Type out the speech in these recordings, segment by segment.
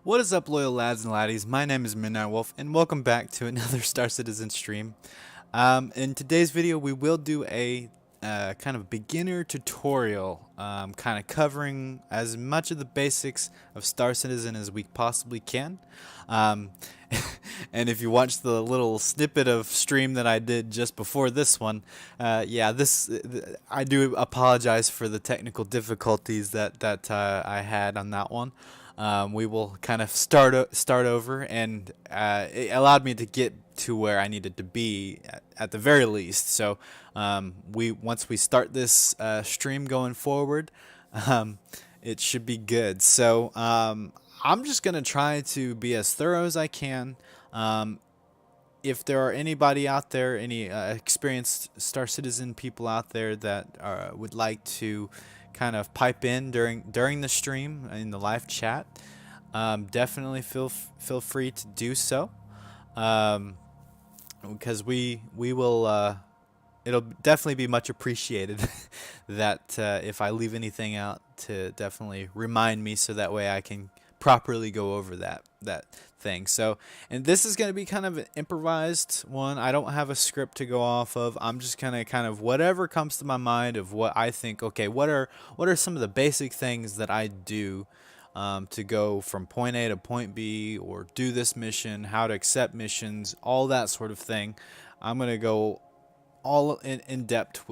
What is up, loyal lads and laddies? My name is Midnight Wolf, and welcome back to another Star Citizen stream. In today's video, we will do a kind of beginner tutorial, kind of covering as much of the basics of Star Citizen as we possibly can. And if you watched the little snippet of stream that I did just before this one, I do apologize for the technical difficulties that I had on that one. We will kind of start over, and it allowed me to get to where I needed to be at the very least. So once we start this stream going forward, it should be good. So I'm just gonna try to be as thorough as I can. If there are anybody out there, any experienced Star Citizen people out there that would like to kind of pipe in during the stream in the live chat, definitely feel free to do so, because we will it'll definitely be much appreciated that if I leave anything out, to definitely remind me, so that way I can properly go over that thing. So, and this is going to be kind of an improvised one. I don't have a script to go off of. I'm just gonna kind of whatever comes to my mind of what I think. Okay, what are some of the basic things that I do to go from point A to point B, or do this mission, how to accept missions, all that sort of thing. I'm gonna go all in depth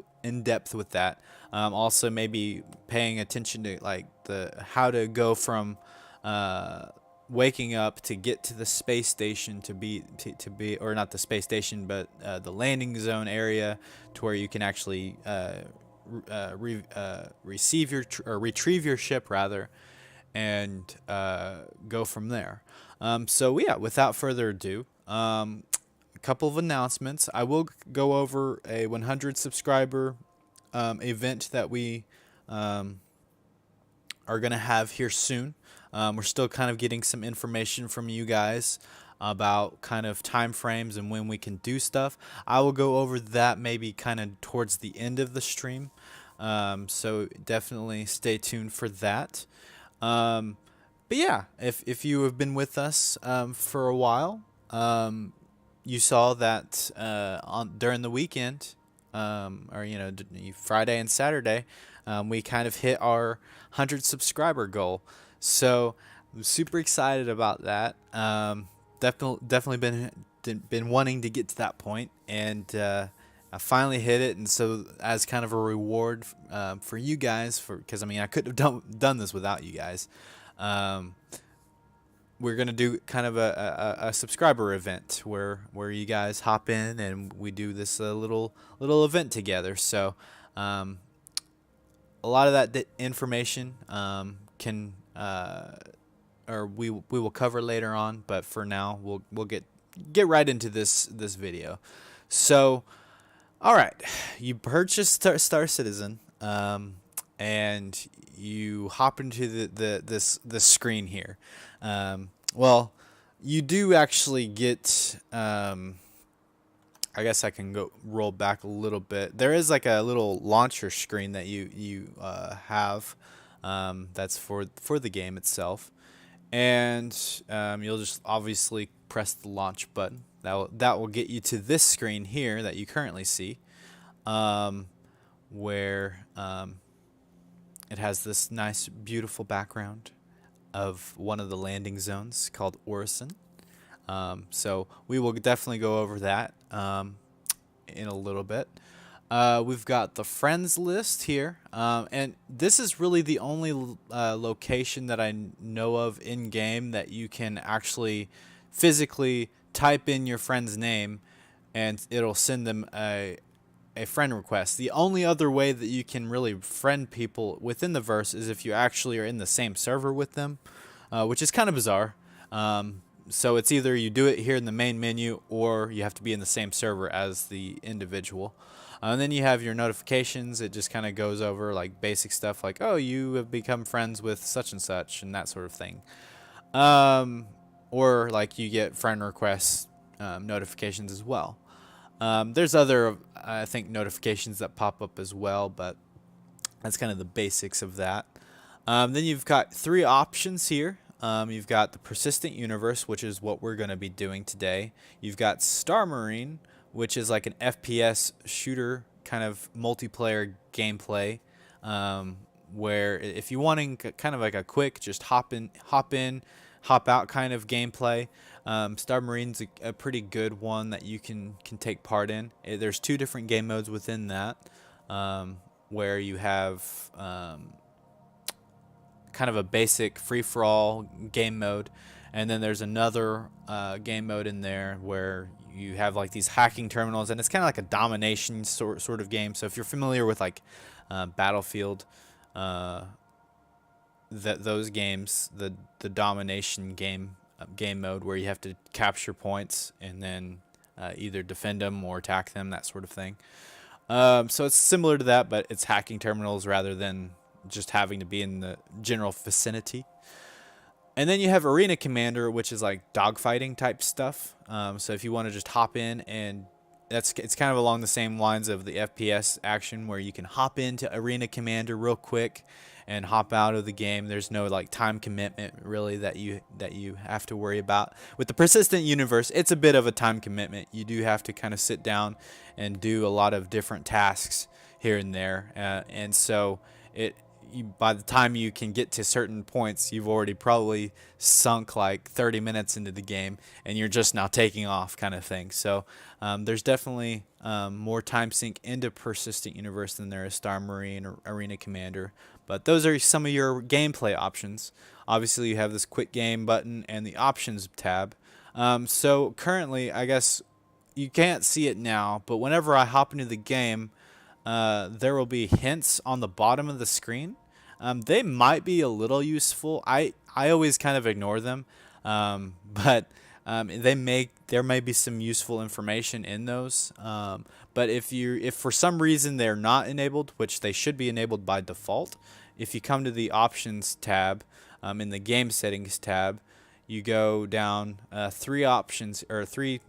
with that. Also, maybe paying attention to like how to go from waking up to get to the space station to be or not the space station, but the landing zone area, to where you can actually retrieve your ship rather, and go from there. So yeah, without further ado, a couple of announcements. I will go over a 100 subscriber event that we are going to have here soon. We're still kind of getting some information from you guys about kind of time frames and when we can do stuff. I will go over that maybe kind of towards the end of the stream. So definitely stay tuned for that. But yeah, if you have been with us for a while, you saw that during the weekend, or Friday and Saturday, we kind of hit our 100 subscriber goal. So I'm super excited about that. Definitely been wanting to get to that point, and I finally hit it. And so, as kind of a reward for you guys, because I couldn't have done this without you guys. We're gonna do kind of a subscriber event where you guys hop in and we do this little event together. So a lot of that information can or we will cover later on, but for now we'll get right into this video. So all right, you purchased Star Citizen, and you hop into this screen here. Well, you do actually get, I guess I can roll back a little bit. There is like a little launcher screen that you have, that's for the game itself, and you'll just obviously press the launch button. That will get you to this screen here that you currently see, where it has this nice, beautiful background of one of the landing zones called Orison. So we will definitely go over that in a little bit. We've got the friends list here, and this is really the only location that I know of in game that you can actually physically type in your friend's name and it'll send them a friend request. The only other way that you can really friend people within the verse is if you actually are in the same server with them, which is kind of bizarre. So it's either you do it here in the main menu, or you have to be in the same server as the individual. And then you have your notifications. It just kind of goes over like basic stuff like, oh, you have become friends with such and such, and that sort of thing. Or like you get friend requests notifications as well. There's other, I think, notifications that pop up as well, but that's kind of the basics of that. Then you've got three options here. You've got the persistent universe, which is what we're going to be doing today. You've got Star Marine, which is like an FPS shooter kind of multiplayer gameplay, where if you wanting kind of like a quick just hop in, hop out kind of gameplay, Star Marine's a pretty good one that you can take part in. There's 2 different game modes within that, where you have kind of a basic free-for-all game mode, and then there's another game mode in there where you have like these hacking terminals, and it's kind of like a domination sort of game. So if you're familiar with like Battlefield, those games, the domination game mode where you have to capture points and then either defend them or attack them, that sort of thing. So it's similar to that, but it's hacking terminals rather than just having to be in the general vicinity. And then you have Arena Commander, which is like dogfighting type stuff. So if you want to just hop in, and it's kind of along the same lines of the FPS action, where you can hop into Arena Commander real quick and hop out of the game. There's no like time commitment really that you have to worry about. With the persistent universe, it's a bit of a time commitment. You do have to kind of sit down and do a lot of different tasks here and there, and so by the time you can get to certain points, you've already probably sunk like 30 minutes into the game, and you're just now taking off kind of thing. So there's definitely more time sink into Persistent Universe than there is Star Marine or Arena Commander. But those are some of your gameplay options. Obviously, you have this quick game button and the options tab. So currently, I guess you can't see it now, but whenever I hop into the game, there will be hints on the bottom of the screen. They might be a little useful. I always kind of ignore them, but there may be some useful information in those. But if for some reason they're not enabled, which they should be enabled by default, if you come to the options tab in the game settings tab, you go down 3 options or 3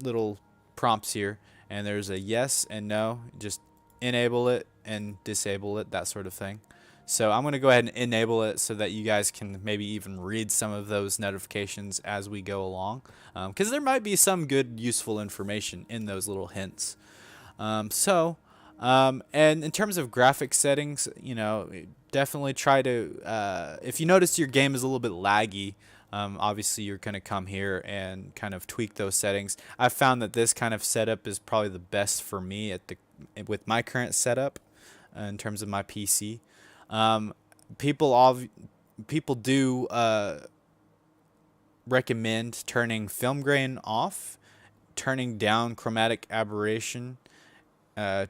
little prompts here. And there's a yes and no. Just enable it and disable it, that sort of thing. So I'm going to go ahead and enable it so that you guys can maybe even read some of those notifications as we go along, because there might be some good useful information in those little hints. And in terms of graphic settings, definitely try to, if you notice your game is a little bit laggy, obviously you're going to come here and kind of tweak those settings. I've found that this kind of setup is probably the best for me with my current setup in terms of my PC. People do recommend turning film grain off, turning down chromatic aberration,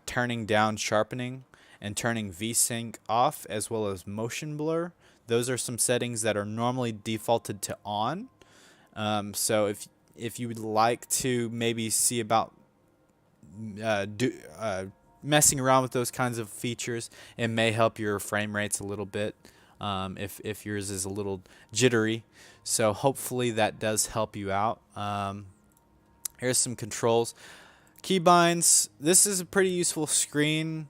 turning down sharpening, and turning VSync off, as well as motion blur. Those are some settings that are normally defaulted to on. So if you would like to maybe see about messing around with those kinds of features, it may help your frame rates a little bit if yours is a little jittery. So hopefully that does help you out. Here's some controls. Keybinds. This is a pretty useful screen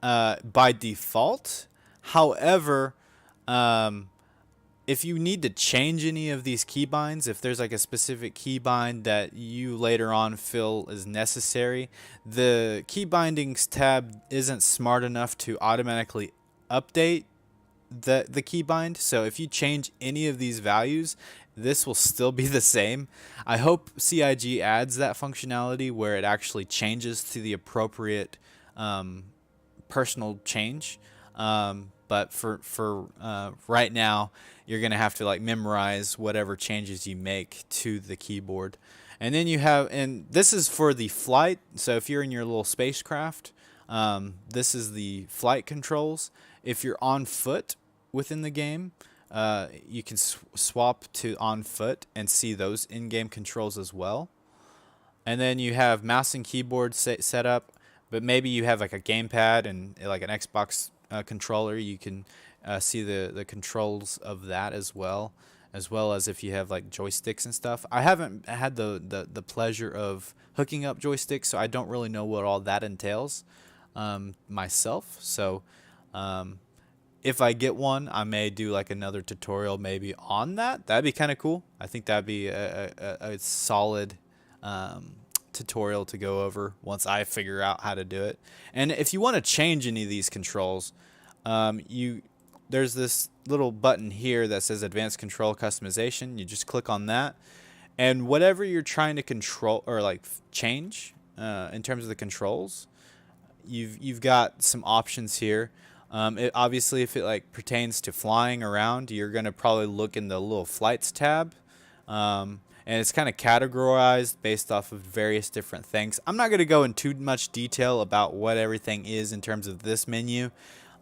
by default. However, if you need to change any of these keybinds, if there's like a specific keybind that you later on feel is necessary, the keybindings tab isn't smart enough to automatically update the keybind. So if you change any of these values, this will still be the same. I hope CIG adds that functionality where it actually changes to the appropriate personal change. But for right now, you're going to have to like memorize whatever changes you make to the keyboard. And then you have, and this is for the flight. So if you're in your little spacecraft, this is the flight controls. If you're on foot within the game, you can swap to on foot and see those in-game controls as well. And then you have mouse and keyboard set up, but maybe you have like a gamepad and like an Xbox controller. You can see the controls of that as well as if you have like joysticks and stuff. I haven't had the pleasure of hooking up joysticks, so I don't really know what all that entails myself. So if I get one, I may do like another tutorial maybe on that. That'd be kind of cool. I think that'd be a solid tutorial to go over once I figure out how to do it. And if you want to change any of these controls, there's this little button here that says Advanced Control Customization. You just click on that, and whatever you're trying to control or like change in terms of the controls, you've got some options here. Obviously, if it like pertains to flying around, you're gonna probably look in the little flights tab, and it's kind of categorized based off of various different things. I'm not gonna go into too much detail about what everything is in terms of this menu.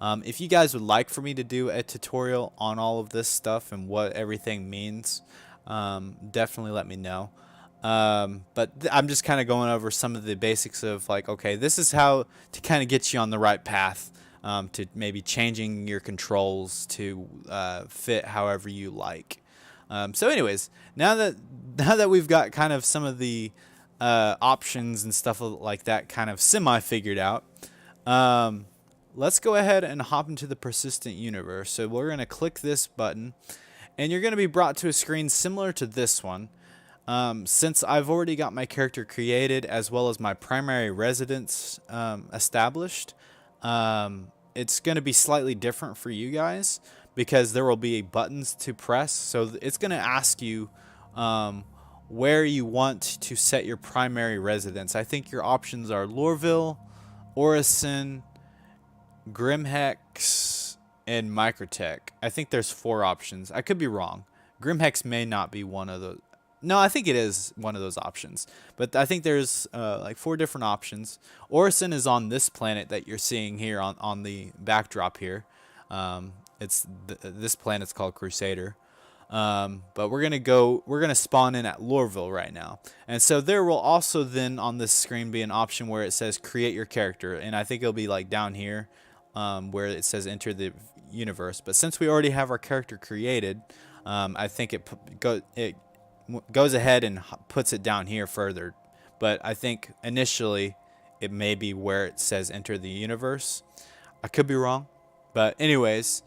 If you guys would like for me to do a tutorial on all of this stuff and what everything means, definitely let me know. But I'm just kind of going over some of the basics of like, okay, this is how to kind of get you on the right path, to maybe changing your controls to fit however you like. So anyways, now that we've got kind of some of the options and stuff like that kind of semi figured out, let's go ahead and hop into the persistent universe. So we're going to click this button, and you're going to be brought to a screen similar to this one. Since I've already got my character created as well as my primary residence established, it's going to be slightly different for you guys because there will be buttons to press. So it's going to ask you where you want to set your primary residence. I think your options are Lorville, Orison, Grimhex, and Microtech. I think there's 4 options. I could be wrong. Grimhex may not be one of those. No, I think it is one of those options. But I think there's like 4 different options. Orison is on this planet that you're seeing here on the backdrop here. This planet's called Crusader. But we're gonna spawn in at Lorville right now. And so there will also then on this screen be an option where it says create your character. And I think it'll be like down here where it says enter the universe. But since we already have our character created, I think it goes ahead and puts it down here further. But I think initially it may be where it says enter the universe. I could be wrong. But anyways,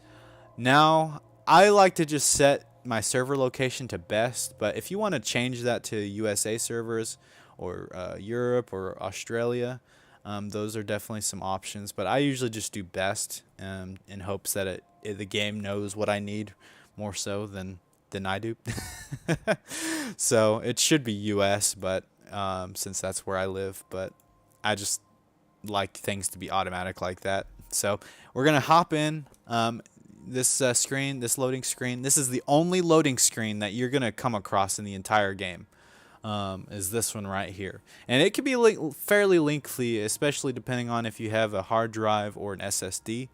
now I like to just set my server location to best. But if you want to change that to USA servers or Europe or Australia, those are definitely some options. But I usually just do best in hopes that the game knows what I need more so than I do. So it should be US, but since that's where I live, but I just like things to be automatic like that. So we're gonna hop in this screen, this loading screen. This is the only loading screen that you're gonna come across in the entire game. Is this one right here, and it can be fairly lengthy, especially depending on if you have a hard drive or an SSD.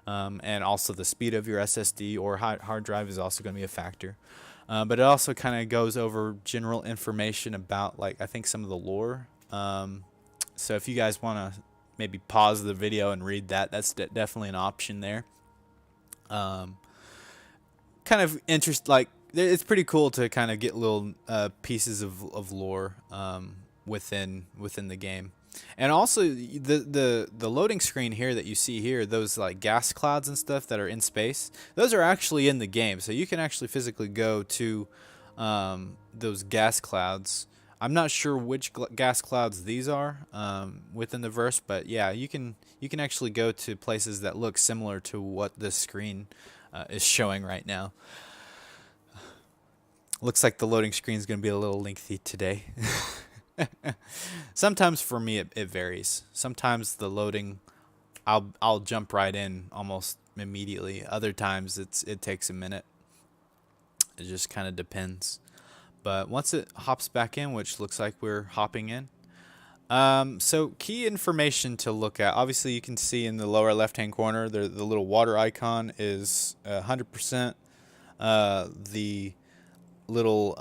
And also the speed of your SSD or hard drive is also going to be a factor. But it also kind of goes over general information about, like, I think some of the lore. So if you guys want to maybe pause the video and read that, that's definitely an option there. Kind of it's pretty cool to kind of get little pieces of lore within the game. And also the loading screen here that you see here, those like gas clouds and stuff that are in space, those are actually in the game. So you can actually physically go to those gas clouds. I'm not sure which gas clouds these are within the verse, but yeah, you can actually go to places that look similar to what this screen is showing right now. Looks like the loading screen is going to be a little lengthy today. Sometimes for me it varies. Sometimes the loading, I'll jump right in almost immediately. Other times it takes a minute. It just kind of depends. But once it hops back in, which looks like we're hopping in, so key information to look at. Obviously, you can see in the lower left-hand corner, the little water icon is 100%. The little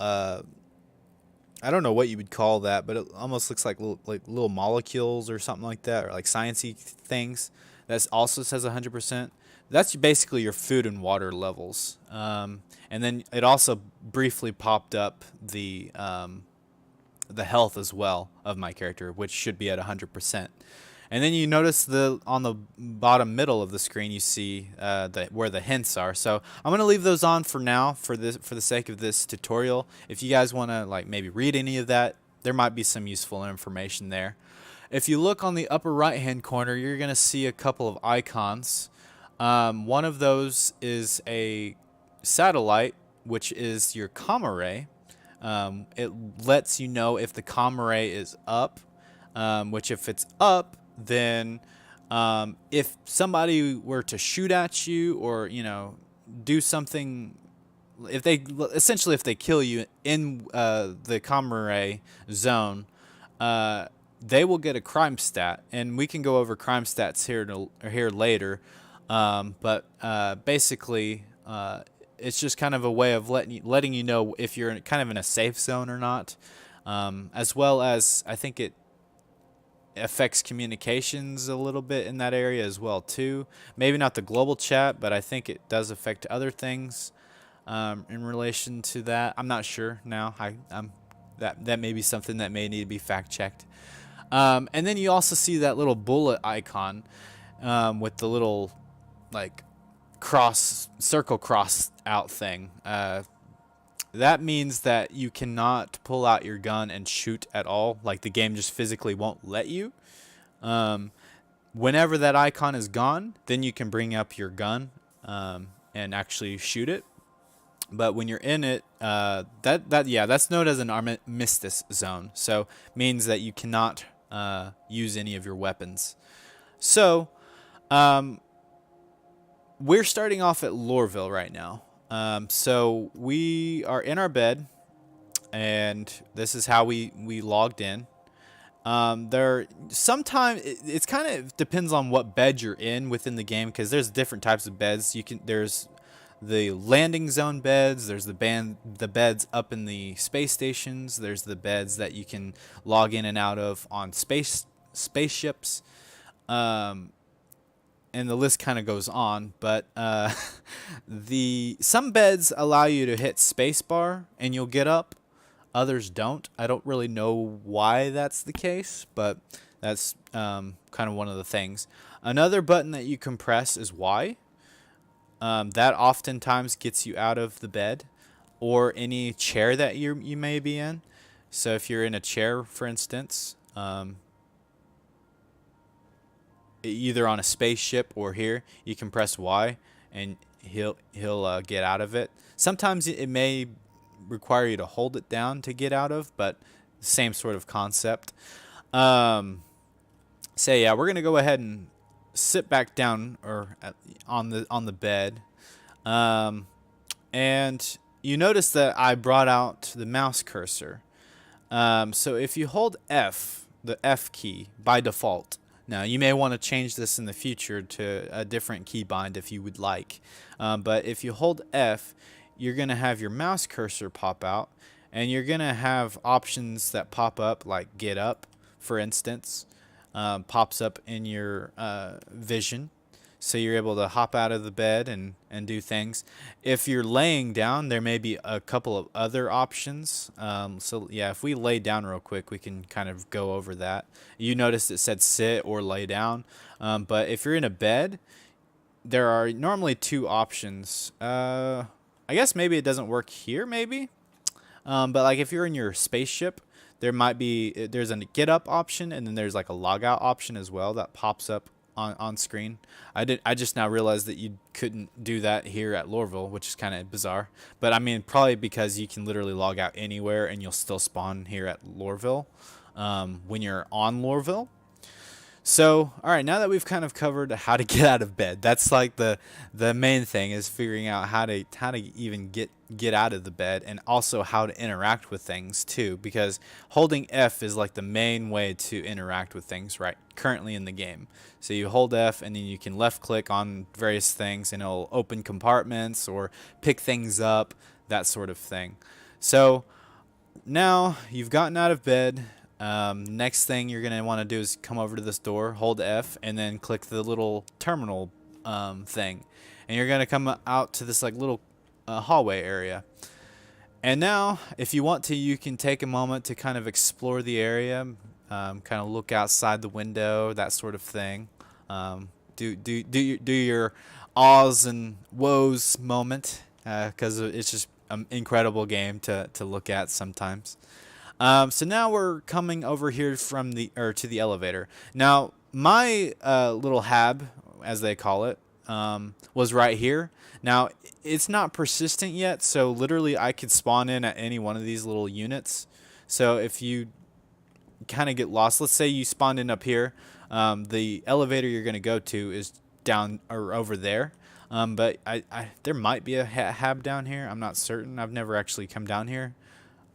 I don't know what you would call that, but it almost looks like little molecules or something like that, or like sciencey things. That also says 100%. That's basically your food and water levels. And then it also briefly popped up the health as well of my character, which should be at 100%. And then you notice on the bottom middle of the screen you see where the hints are. So I'm gonna leave those on for now for the sake of this tutorial. If you guys want to like maybe read any of that, there might be some useful information there. If you look on the upper right hand corner, you're gonna see a couple of icons. One of those is a satellite, which is your comm array. It lets you know if the comm array is up, which if it's up, then if somebody were to shoot at you or do something, if they kill you in the comm array zone, they will get a crime stat, and we can go over crime stats here later. But basically, it's just kind of a way of letting you know if you're kind of in a safe zone or not, as well as I think it affects communications a little bit in that area as well too. Maybe not the global chat, but I think it does affect other things in relation to that. I'm not sure now. That may be something that may need to be fact checked. And then you also see that little bullet icon with the little like circle cross out thing. That means that you cannot pull out your gun and shoot at all. Like the game just physically won't let you. Whenever that icon is gone, then you can bring up your gun and actually shoot it. But when you're in it, that's known as an armistice zone. So means that you cannot use any of your weapons. So we're starting off at Lorville right now. So we are in our bed, and this is how we logged in. Sometimes it's kind of depends on what bed you're in within the game, because there's different types of beds. There's the landing zone beds. There's the beds up in the space stations. There's the beds that you can log in and out of on spaceships. And the list kind of goes on, but some beds allow you to hit spacebar and you'll get up. Others don't. I don't really know why that's the case, but that's kind of one of the things. Another button that you can press is Y. That oftentimes gets you out of the bed or any chair that you may be in. So if you're in a chair, for instance, either on a spaceship or here, you can press Y and he'll get out of it. Sometimes it may require you to hold it down to get out of, but same sort of concept. So yeah, we're gonna go ahead and sit back down on the bed, and you notice that I brought out the mouse cursor. So if you hold F, the F key by default. Now, you may want to change this in the future to a different keybind if you would like. But if you hold F, you're going to have your mouse cursor pop out, and you're going to have options that pop up, like get up, for instance, pops up in your vision. So you're able to hop out of the bed and do things. If you're laying down, there may be a couple of other options. So yeah, if we lay down real quick, we can kind of go over that. You noticed it said sit or lay down. But if you're in a bed, there are normally two options. I guess maybe it doesn't work here, maybe. But like if you're in your spaceship, there's a get up option, and then there's like a log out option as well that pops up on screen. I just now realized that you couldn't do that here at Lorville, which is kind of bizarre. But I mean, probably because you can literally log out anywhere and you'll still spawn here at Lorville when you're on Lorville. So, all right, now that we've kind of covered how to get out of bed, that's like the main thing, is figuring out how to even get out of the bed, and also how to interact with things too, because holding F is like the main way to interact with things currently in the game. So you hold F, and then you can left click on various things, and it'll open compartments or pick things up, that sort of thing. So now you've gotten out of bed. Next thing you're going to want to do is come over to this door, hold F, and then click the little terminal thing. And you're going to come out to this like little hallway area. And now, if you want to, you can take a moment to kind of explore the area. kind of look outside the window, that sort of thing. Do your awes and woes moment, because it's just an incredible game to look at sometimes. So now we're coming over here to the elevator. Now my little hab, as they call it, was right here. Now it's not persistent yet, so literally I could spawn in at any one of these little units. So if you kind of get lost, let's say you spawned in up here, the elevator you're going to go to is down or over there. But there might be a hab down here. I'm not certain. I've never actually come down here.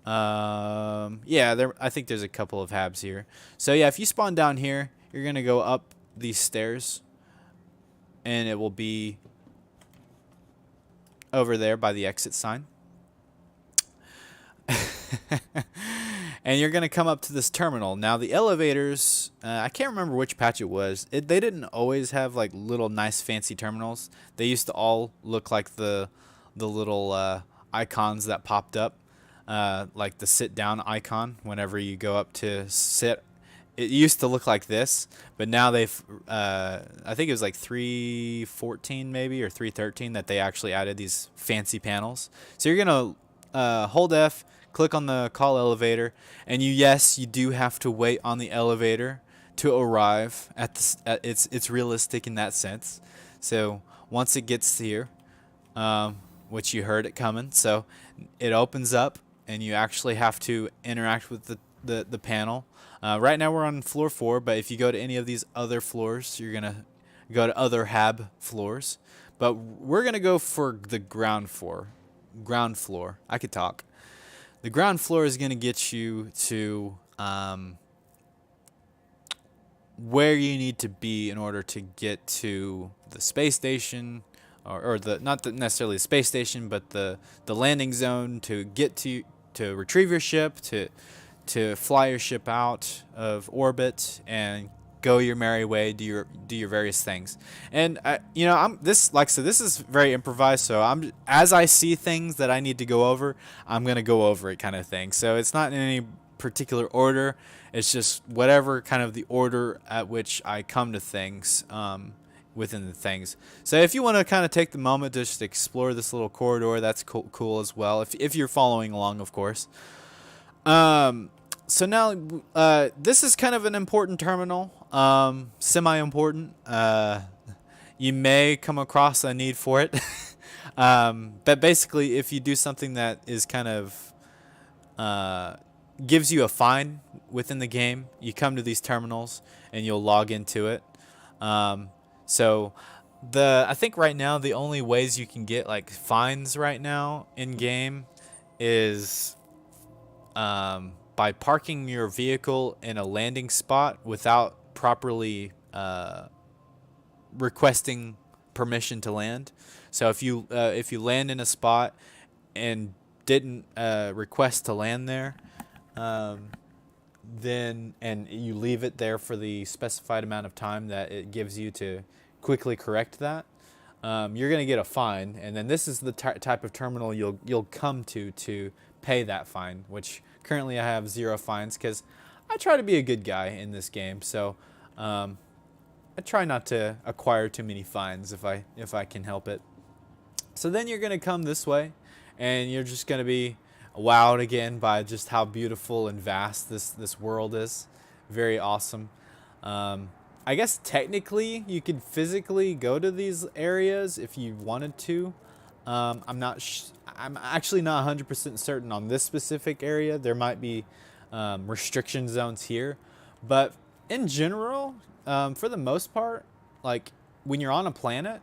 Yeah, I think there's a couple of habs here. So yeah, if you spawn down here, you're gonna go up these stairs, and it will be over there by the exit sign. And you're gonna come up to this terminal. Now the elevators, I can't remember which patch it was. They didn't always have like little nice fancy terminals. They used to all look like the little icons that popped up. Like the sit down icon whenever you go up to sit. It used to look like this, but now they've I think it was like 3.14 maybe or 3.13 that they actually added these fancy panels. So you're gonna hold F, click on the call elevator, and you do have to wait on the elevator to arrive at the it's realistic in that sense. So once it gets here, which you heard it coming, so it opens up and you actually have to interact with the panel. Right now we're on floor 4, but if you go to any of these other floors, you're gonna go to other hab floors. But we're gonna go for the ground floor. I could talk. The ground floor is gonna get you to where you need to be in order to get to the space station, or the not necessarily the space station, but the landing zone to get to retrieve your ship, to fly your ship out of orbit and go your merry way, do your various things. And this, like I said, this is very improvised. So as I see things that I need to go over, I'm gonna go over it, kind of thing. So it's not in any particular order. It's just whatever kind of the order at which I come to things. Within the things. So if you want to kind of take the moment to just explore this little corridor, that's cool as well, if you're following along, of course. So now this is kind of an important terminal, semi-important. You may come across a need for it. But basically, if you do something that is kind of gives you a fine within the game, you come to these terminals and you'll log into it. So I think right now the only ways you can get like fines right now in game is by parking your vehicle in a landing spot without properly requesting permission to land. So if you land in a spot and didn't request to land there, then and you leave it there for the specified amount of time that it gives you to quickly correct that, you're going to get a fine. And then this is the type of terminal you'll come to pay that fine, which currently I have 0 fines because I try to be a good guy in this game. So I try not to acquire too many fines if I can help it. So then you're going to come this way and you're just going to be wowed again by just how beautiful and vast this world is. Very awesome. I guess technically you could physically go to these areas if you wanted to. I'm actually not 100% certain on this specific area. There might be restriction zones here, but in general, for the most part, like when you're on a planet,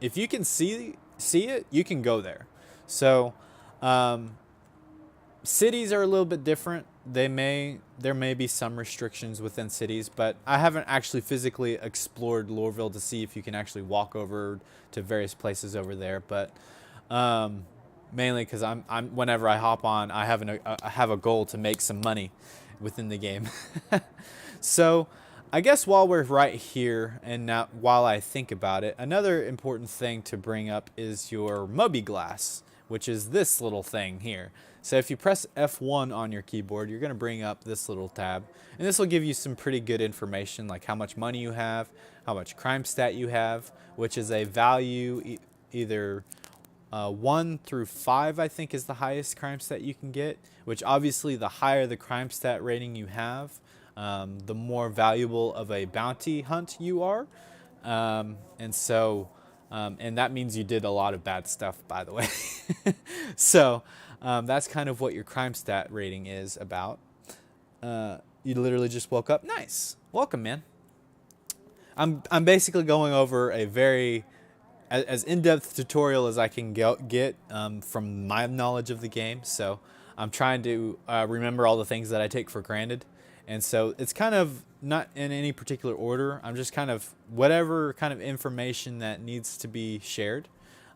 if you can see it, you can go there. So cities are a little bit different. There may be some restrictions within cities, but I haven't actually physically explored Lorville to see if you can actually walk over to various places over there. But mainly because I'm whenever I hop on, I have a goal to make some money within the game. So I guess while we're right here and now while I think about it, another important thing to bring up is your Moby Glass, which is this little thing here. So if you press F1 on your keyboard, you're going to bring up this little tab. And this will give you some pretty good information, like how much money you have, how much crime stat you have, which is a value either 1 through 5, I think, is the highest crime stat you can get, which obviously the higher the crime stat rating you have, the more valuable of a bounty hunt you are. And that means you did a lot of bad stuff, by the way. So that's kind of what your crime stat rating is about. You literally just woke up. Nice. Welcome, man. I'm basically going over a very as in-depth tutorial as I can get from my knowledge of the game. So I'm trying to remember all the things that I take for granted. And so it's kind of not in any particular order. I'm just kind of whatever kind of information that needs to be shared,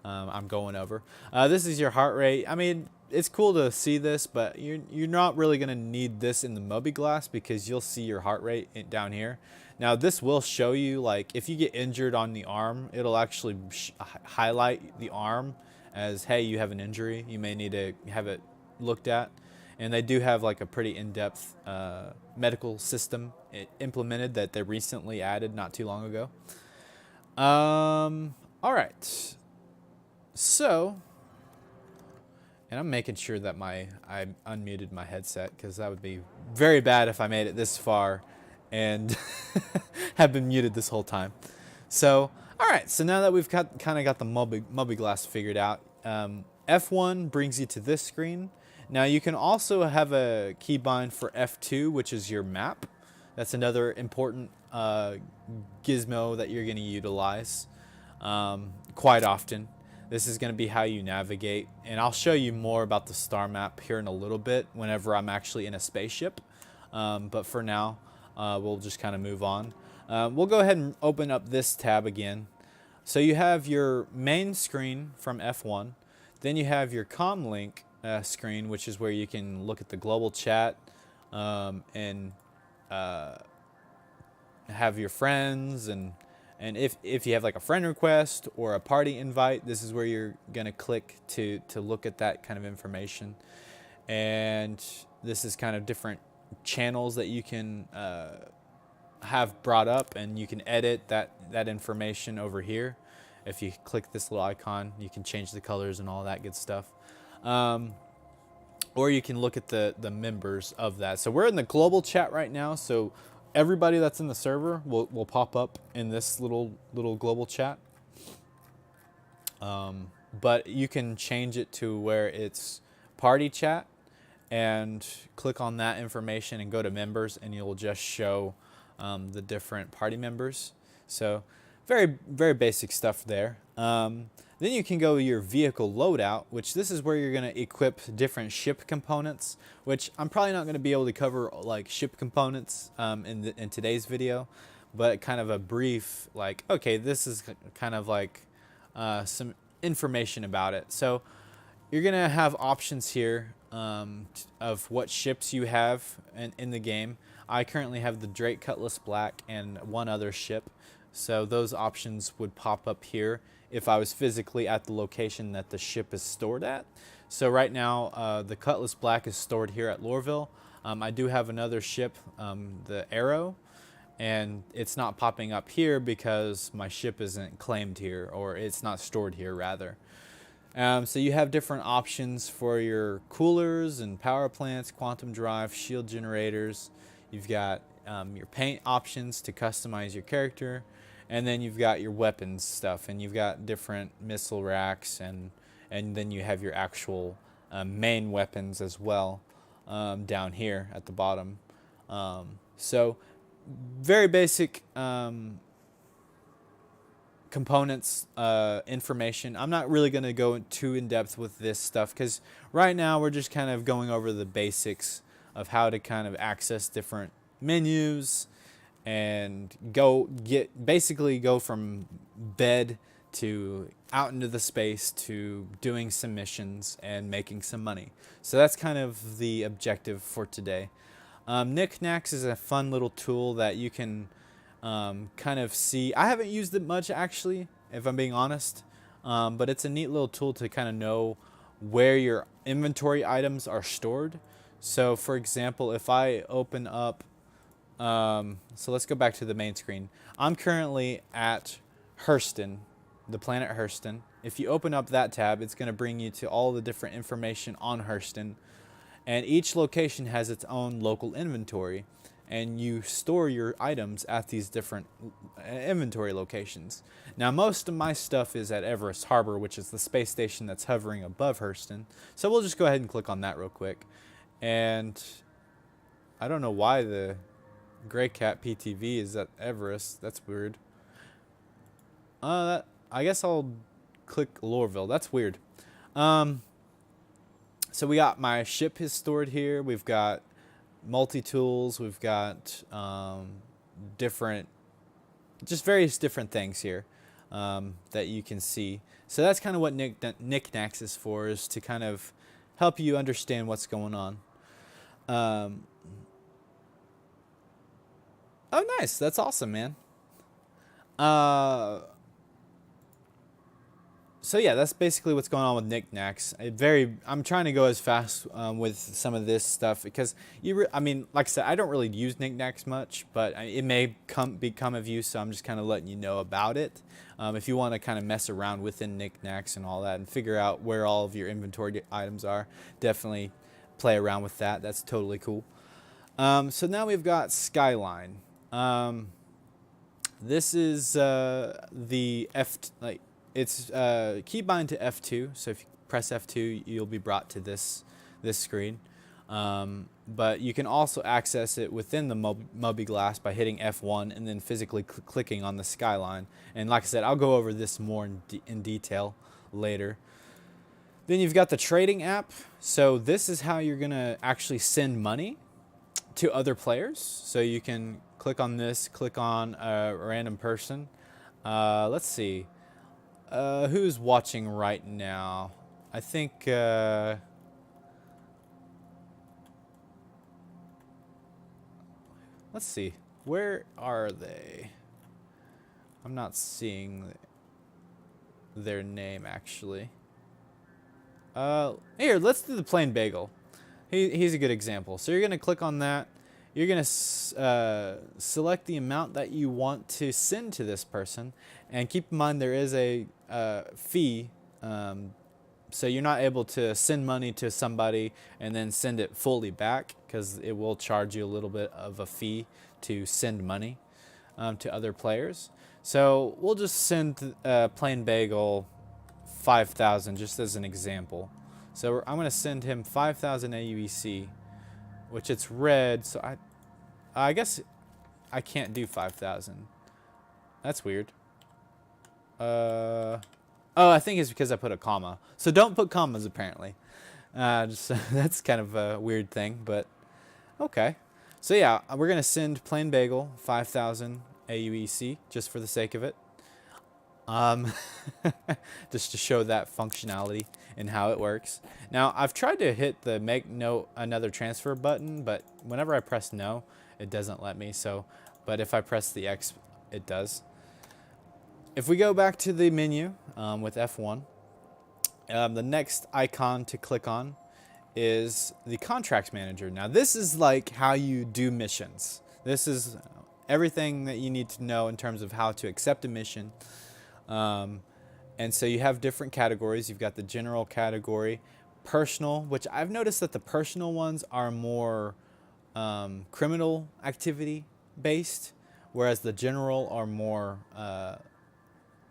I'm going over. This is your heart rate. I mean, it's cool to see this, but you're not really going to need this in the Moby Glass because you'll see your heart rate down here. Now, this will show you, like, if you get injured on the arm, it'll actually highlight the arm as, hey, you have an injury. You may need to have it looked at. And they do have like a pretty in-depth medical system implemented that they recently added not too long ago. All right. So, and I'm making sure that I unmuted my headset because that would be very bad if I made it this far and have been muted this whole time. So, all right. So now that we've kind of got the Moby Glass figured out, F1 brings you to this screen. Now you can also have a keybind for F2, which is your map. That's another important gizmo that you're going to utilize quite often. This is going to be how you navigate, and I'll show you more about the star map here in a little bit whenever I'm actually in a spaceship. But for now, we'll just kind of move on. We'll go ahead and open up this tab again. So you have your main screen from F1. Then you have your comm link screen, which is where you can look at the global chat and have your friends, and if you have like a friend request or a party invite, this is where you're gonna click to look at that kind of information. And this is kind of different channels that you can have brought up, and you can edit that information over here. If you click this little icon, you can change the colors and all that good stuff. Or you can look at the members of that. So we're in the global chat right now. So everybody that's in the server will pop up in this little global chat. But you can change it to where it's party chat and click on that information and go to members, and you'll just show the different party members. So very, very basic stuff there. Then you can go to your vehicle loadout, which this is where you're going to equip different ship components, which I'm probably not going to be able to cover like ship components in today's video, but kind of a brief, like, okay, this is kind of like some information about it. So you're going to have options here of what ships you have in the game. I currently have the Drake Cutlass Black and one other ship. So those options would pop up here if I was physically at the location that the ship is stored at. So right now, the Cutlass Black is stored here at Lorville. I do have another ship, the Arrow, and it's not popping up here because my ship isn't claimed here, or it's not stored here rather. So you have different options for your coolers and power plants, quantum drive, shield generators. You've got your paint options to customize your character. And then you've got your weapons stuff, and you've got different missile racks, and then you have your actual main weapons as well down here at the bottom. So very basic components information. I'm not really going to go too in depth with this stuff because right now we're just kind of going over the basics of how to kind of access different menus and basically go from bed to out into the space to doing some missions and making some money. So that's kind of the objective for today. Knickknacks is a fun little tool that you can kind of see. I haven't used it much actually, if I'm being honest, but it's a neat little tool to kind of know where your inventory items are stored. So for example, if I open up, so let's go back to the main screen. I'm currently at Hurston, the planet Hurston. If you open up that tab, it's going to bring you to all the different information on Hurston. And each location has its own local inventory. And you store your items at these different inventory locations. Now, most of my stuff is at Everest Harbor, which is the space station that's hovering above Hurston. So we'll just go ahead and click on that real quick. And I don't know why the Gray Cat PTV is at Everest. That's weird. I guess I'll click Lorville. That's weird. So we got my ship is stored here. We've got multi-tools. We've got different, just various different things here that you can see. So that's kind of what knickknacks is for, is to kind of help you understand what's going on. Oh, nice. That's awesome, man. So yeah, that's basically what's going on with knickknacks. I'm trying to go as fast with some of this stuff because I mean, like I said, I don't really use knickknacks much, but it may become of use. So I'm just kind of letting you know about it. If you want to kind of mess around within knickknacks and all that, and figure out where all of your inventory items are, definitely play around with that. That's totally cool. So now we've got Skyline. This is the it's keybind to F2, so if you press F2, you'll be brought to this screen. But you can also access it within the Moby Glass by hitting F1 and then physically clicking on the Skyline. And like I said, I'll go over this more in detail later. Then you've got the trading app. So this is how you're going to actually send money to other players. So you can click on this, click on a random person. Let's see. Who's watching right now? I think, let's see. Where are they? I'm not seeing their name, actually. Here, let's do the plain bagel. He's a good example. So you're going to click on that. You're going to select the amount that you want to send to this person. And keep in mind there is a fee. So you're not able to send money to somebody and then send it fully back, because it will charge you a little bit of a fee to send money to other players. So we'll just send plain bagel 5,000 just as an example. So I'm going to send him 5,000 AUEC, which it's red, so I guess I can't do 5,000. That's weird. Oh, I think it's because I put a comma. So don't put commas, apparently. That's kind of a weird thing, but okay. So yeah, we're going to send plain bagel 5,000 AUEC just for the sake of it. Just to show that functionality and how it works. Now, I've tried to hit the make no another transfer button, but whenever I press no, it doesn't let me. So, but if I press the X, it does. If we go back to the menu with F1, the next icon to click on is the contracts manager. Now, this is like how you do missions. This is everything that you need to know in terms of how to accept a mission. And so you have different categories. You've got the general category, personal, which I've noticed that the personal ones are more criminal activity based, whereas the general are more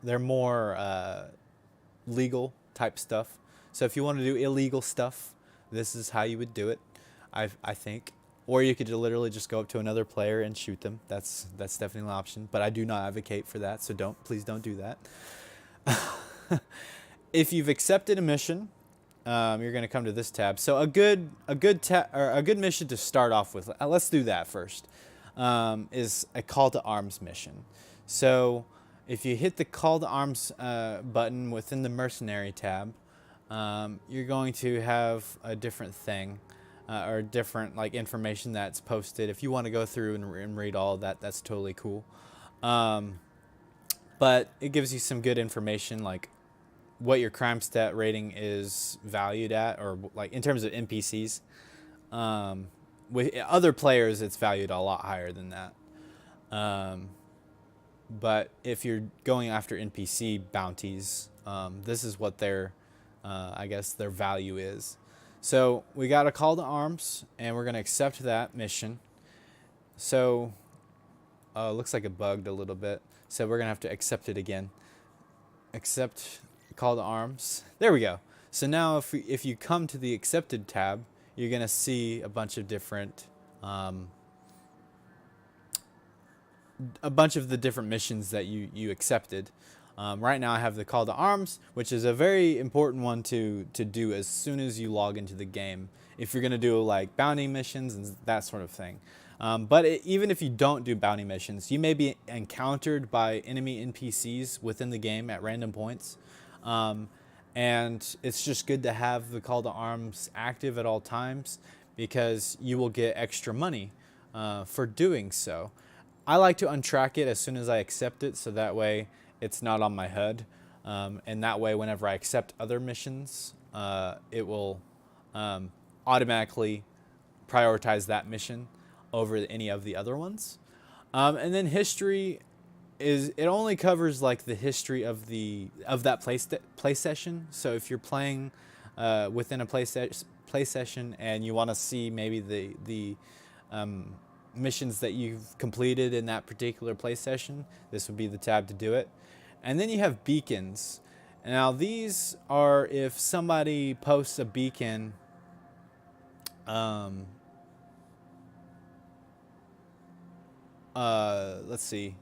they're more legal type stuff. So if you want to do illegal stuff, this is how you would do it, I think. Or you could literally just go up to another player and shoot them. That's definitely an option, but I do not advocate for that, so please don't do that. If you've accepted a mission, you're going to come to this tab. So a good mission to start off with. Let's do that first. Is a call to arms mission. So if you hit the call to arms button within the mercenary tab, you're going to have a different thing. Or different like information that's posted. If you want to go through and read all of that, that's totally cool. But it gives you some good information, like what your crime stat rating is valued at, or like in terms of NPCs. With other players, it's valued a lot higher than that. But if you're going after NPC bounties, this is what their, I guess, their value is. So we got a call to arms, and we're going to accept that mission. So looks like it bugged a little bit. So we're going to have to accept it again. Accept call to arms. There we go. So now if you come to the accepted tab, you're going to see a bunch of different the different missions that you accepted. Right now I have the call to arms, which is a very important one to do as soon as you log into the game, if you're going to do like bounty missions and that sort of thing. But even if you don't do bounty missions, you may be encountered by enemy NPCs within the game at random points. And it's just good to have the call to arms active at all times, because you will get extra money for doing so. I like to untrack it as soon as I accept it, so that way it's not on my HUD. And that way whenever I accept other missions, it will automatically prioritize that mission over any of the other ones. And then history it only covers like the history of that play session. So if you're playing within a play session and you want to see maybe the missions that you've completed in that particular play session, this would be the tab to do it. And then you have beacons. Now these are if somebody posts a beacon, let's see.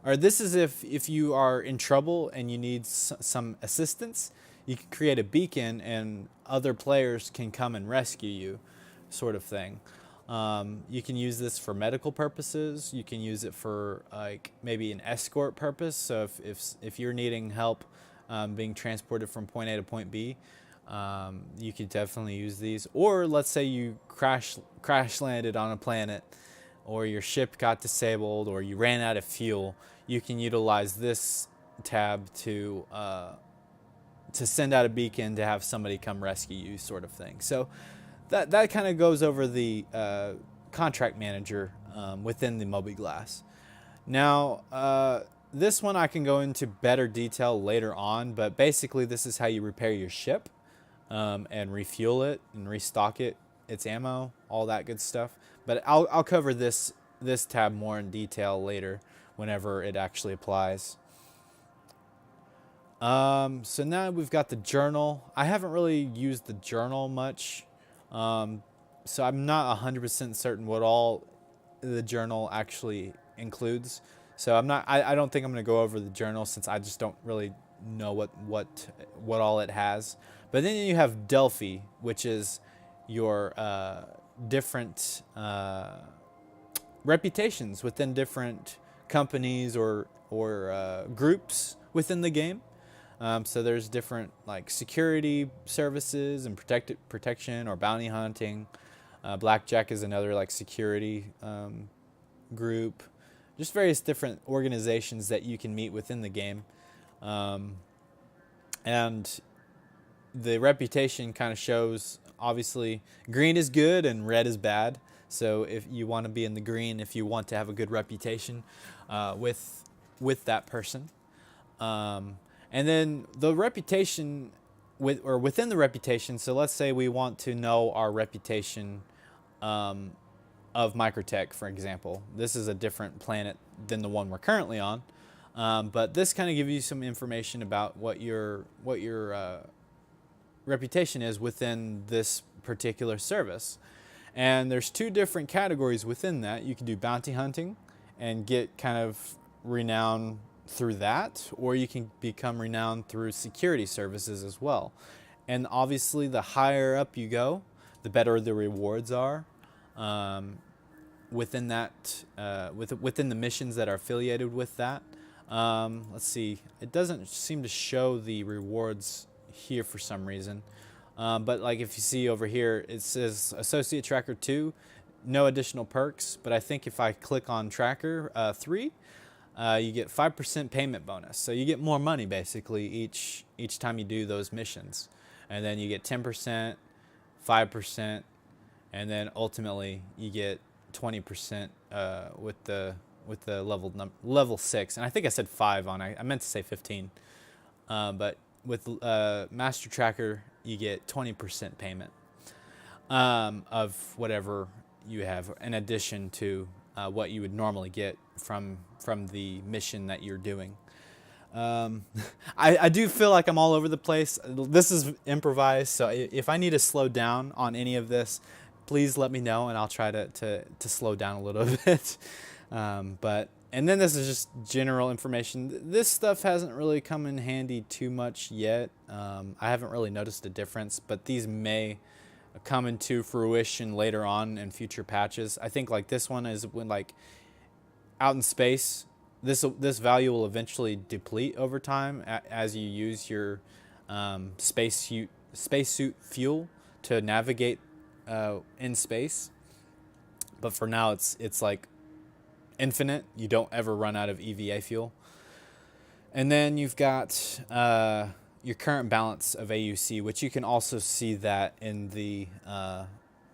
Or this is if you are in trouble and you need some assistance, you can create a beacon and other players can come and rescue you, sort of thing. You can use this for medical purposes. You can use it for like maybe an escort purpose. So if you're needing help being transported from point A to point B, you could definitely use these. Or let's say you crash landed on a planet, or your ship got disabled, or you ran out of fuel, you can utilize this tab to send out a beacon to have somebody come rescue you, sort of thing. So that kind of goes over the contract manager within the Moby Glass. Now, this one I can go into better detail later on, but basically this is how you repair your ship and refuel it and restock its ammo, all that good stuff. But I'll cover this tab more in detail later whenever it actually applies. So now we've got the journal. I haven't really used the journal much, so I'm not 100% certain what all the journal actually includes. So I don't think I'm going to go over the journal, since I just don't really know what all it has. But then you have Delphi, which is your different reputations within different companies or groups within the game. So there's different like security services and protection or bounty hunting. Blackjack is another like security group. Just various different organizations that you can meet within the game. And the reputation kind of shows, obviously, green is good and red is bad. So if you want to be in the green, if you want to have a good reputation with that person. And then the reputation within the reputation. So let's say we want to know our reputation of Microtech, for example. This is a different planet than the one we're currently on. But this kind of gives you some information about what your reputation is within this particular service. And there's two different categories within that. You can do bounty hunting and get kind of renown through that, or you can become renowned through security services as well. And obviously the higher up you go, the better the rewards are within that within the missions that are affiliated with that. Let's see, it doesn't seem to show the rewards here for some reason. But like if you see over here, it says Associate Tracker 2, no additional perks. But I think if I click on Tracker 3, you get 5% payment bonus. So you get more money basically each time you do those missions. And then you get 10%, 5%, and then ultimately you get 20% with the level 6. And I think I said 5 on I meant to say 15. But with Master Tracker, you get 20% payment of whatever you have in addition to what you would normally get from the mission that you're doing. I do feel like I'm all over the place. This is improvised, so if I need to slow down on any of this, please let me know, and I'll try to slow down a little bit. And then this is just general information. This stuff hasn't really come in handy too much yet. I haven't really noticed a difference, but these may come into fruition later on in future patches. I think like this one is when like out in space, this value will eventually deplete over time as you use your spacesuit fuel to navigate in space. But for now, it's like infinite. You don't ever run out of EVA fuel. And then you've got your current balance of AUC, which you can also see that in the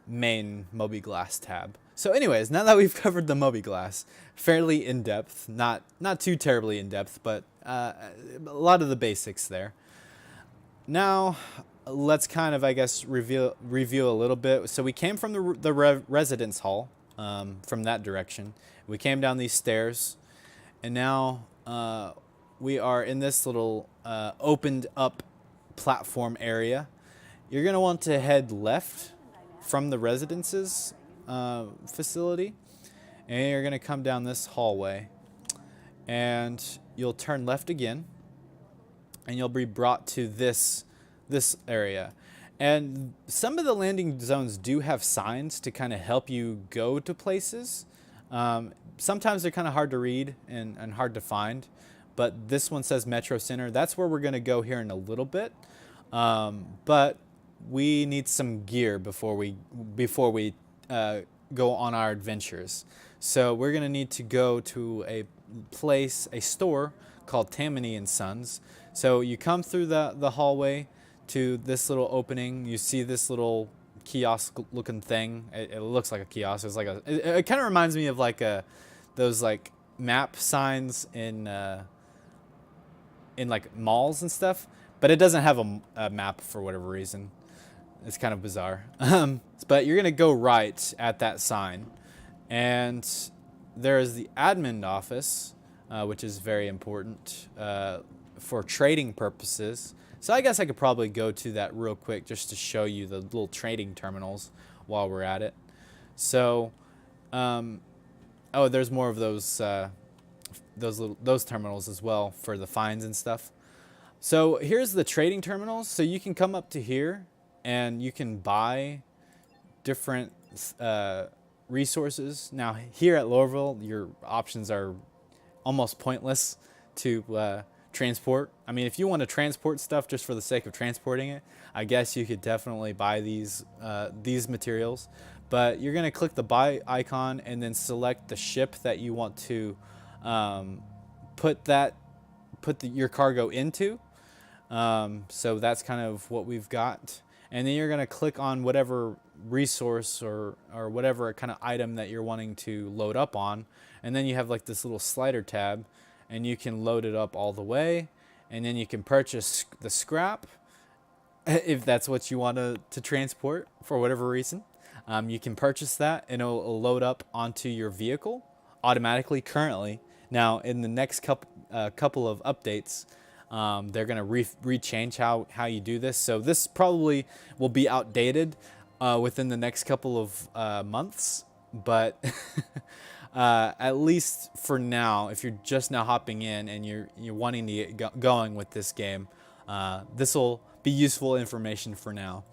main Moby Glass tab. So anyways, now that we've covered the Moby Glass, fairly in-depth, not too terribly in-depth, but a lot of the basics there. Now, let's kind of, I guess, review a little bit. So we came from the residence hall, from that direction. We came down these stairs, and now we are in this little opened up platform area. You're going to want to head left from the residences facility, and you're going to come down this hallway, and you'll turn left again, and you'll be brought to this area. And some of the landing zones do have signs to kind of help you go to places. Sometimes they're kind of hard to read and hard to find, but this one says Metro Center. That's where we're going to go here in a little bit. But we need some gear before we go on our adventures. So we're going to need to go to a store called Tammany and Sons. So you come through the hallway to this little opening. You see this little kiosk looking thing. It looks like a kiosk. It's like it kind of reminds me of like those like map signs in like malls and stuff, but it doesn't have a map for whatever reason. It's kind of bizarre. But you're gonna go right at that sign, and there is the admin office, which is very important for trading purposes. So I guess I could probably go to that real quick just to show you the little trading terminals while we're at it. So, oh, there's more of those terminals as well for the fines and stuff. So here's the trading terminals. So you can come up to here and you can buy different resources. Now here at Lorville, your options are almost pointless to transport. I mean, if you want to transport stuff just for the sake of transporting it, I guess you could definitely buy these materials. But you're going to click the buy icon and then select the ship that you want to put your cargo into. So that's kind of what we've got. And then you're going to click on whatever resource or whatever kind of item that you're wanting to load up on. And then you have like this little slider tab, and you can load it up all the way. And then you can purchase the scrap if that's what you want to transport for whatever reason. You can purchase that, and it'll load up onto your vehicle automatically currently. Now, in the next couple of updates, they're going to rechange how you do this. So this probably will be outdated within the next couple of months. But at least for now, if you're just now hopping in and you're wanting to get going with this game, this will be useful information for now.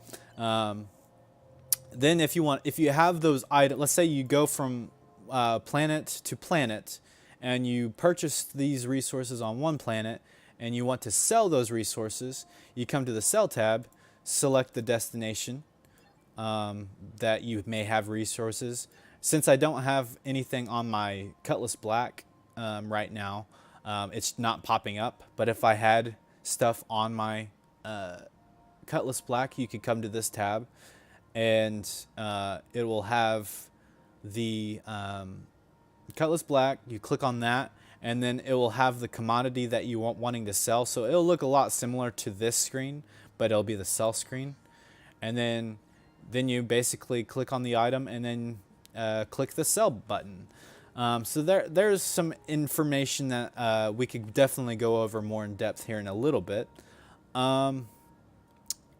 Then if you have those items, let's say you go from planet to planet and you purchase these resources on one planet and you want to sell those resources, you come to the sell tab, select the destination that you may have resources. Since I don't have anything on my Cutlass Black, right now, it's not popping up. But if I had stuff on my Cutlass Black, you could come to this tab, and it will have the Cutlass Black. You click on that, and then it will have the commodity that you want wanting to sell. So it'll look a lot similar to this screen, but it'll be the sell screen. And then you basically click on the item, and then click the sell button. So there's some information that we could definitely go over more in depth here in a little bit. And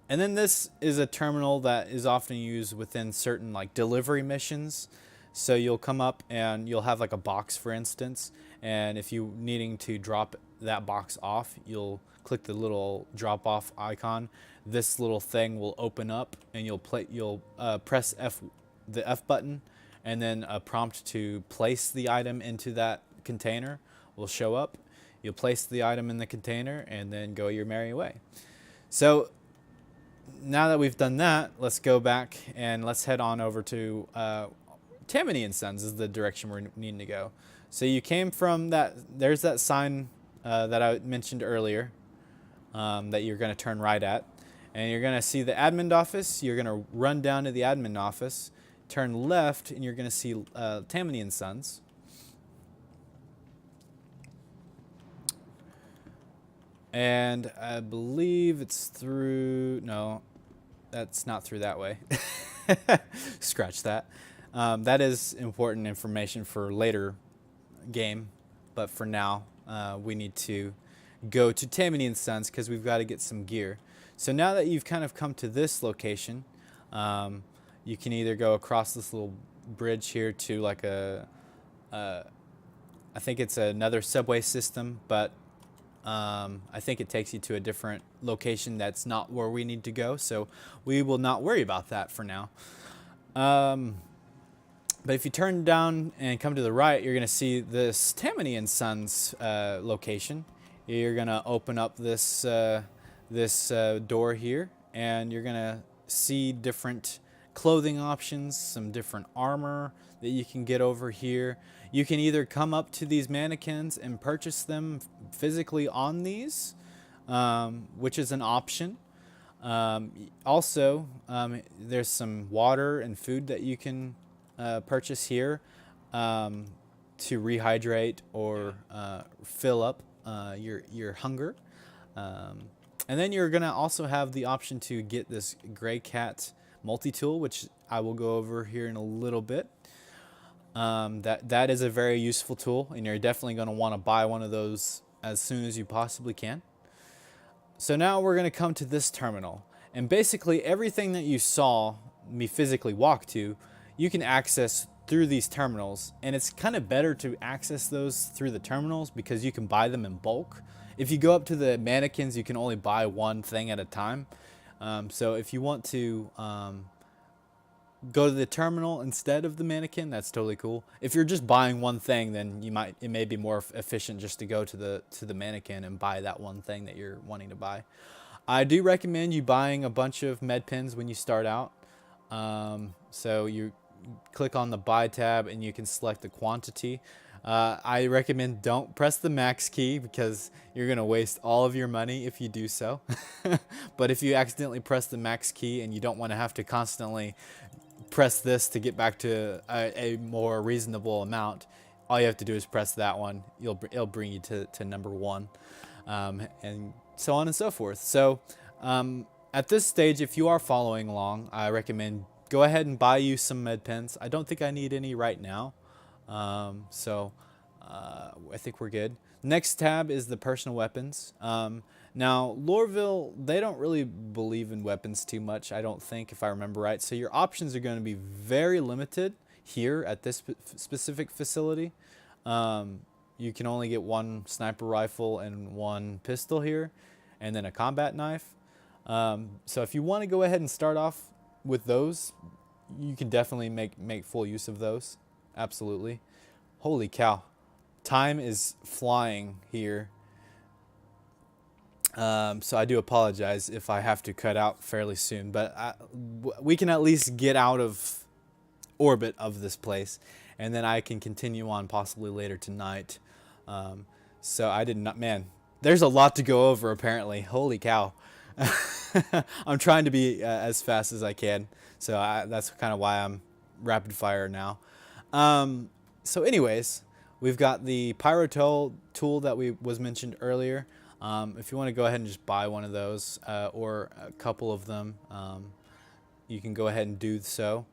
then this is a terminal that is often used within certain like delivery missions. So you'll come up and you'll have like a box, for instance, and if you needing to drop that box off, you'll click the little drop off icon. This little thing will open up, and you'll press the F button, and then a prompt to place the item into that container will show up. You'll place the item in the container and then go your merry way. So now that we've done that, let's go back and let's head on over to Tammany & Sons is the direction we're needing to go. So you came from that, there's that sign that I mentioned earlier that you're going to turn right at. And you're going to see the admin office. You're going to run down to the admin office, turn left, and you're going to see Tammany & Sons. And I believe it's through, no, that's not through that way. Scratch that. That is important information for later game, but for now we need to go to Tammany & Sons because we've got to get some gear. So now that you've kind of come to this location, you can either go across this little bridge here to like I think it's another subway system, but I think it takes you to a different location that's not where we need to go, so we will not worry about that for now. But if you turn down and come to the right, you're going to see this Tammany & Sons location. You're going to open up this door here, and you're going to see different clothing options, some different armor that you can get over here. You can either come up to these mannequins and purchase them physically on these, which is an option. Also, there's some water and food that you can purchase here to rehydrate or fill up your hunger. And then you're going to also have the option to get this Gray Cat multi-tool, which I will go over here in a little bit. That is a very useful tool, and you're definitely going to want to buy one of those as soon as you possibly can. So now we're going to come to this terminal, and basically everything that you saw me physically walk to, you can access through these terminals, and it's kind of better to access those through the terminals because you can buy them in bulk. If you go up to the mannequins, you can only buy one thing at a time. So if you want to go to the terminal instead of the mannequin, that's totally cool. If you're just buying one thing, then it may be more efficient just to go to the mannequin and buy that one thing that you're wanting to buy. I do recommend you buying a bunch of med pens when you start out. So you click on the buy tab and you can select the quantity. I recommend don't press the max key because you're going to waste all of your money if you do so. But if you accidentally press the max key and you don't want to have to constantly press this to get back to a more reasonable amount, all you have to do is press that one. It'll bring you to number one, and so on and so forth. So at this stage, if you are following along, I recommend go ahead and buy you some med pens. I don't think I need any right now. So I think we're good. Next tab is the personal weapons. Now, Lorville, they don't really believe in weapons too much, I don't think, if I remember right. So your options are going to be very limited here at this specific facility. You can only get one sniper rifle and one pistol here, and then a combat knife. So if you want to go ahead and start off with those, you can definitely make full use of those. Absolutely. Holy cow. Time is flying here. So I do apologize if I have to cut out fairly soon, but we can at least get out of orbit of this place, and then I can continue on possibly later tonight. So I did not, man, there's a lot to go over apparently. Holy cow. I'm trying to be as fast as I can. So that's kind of why I'm rapid fire now. So anyways, we've got the pyro tool that was mentioned earlier. If you want to go ahead and just buy one of those or a couple of them, you can go ahead and do so.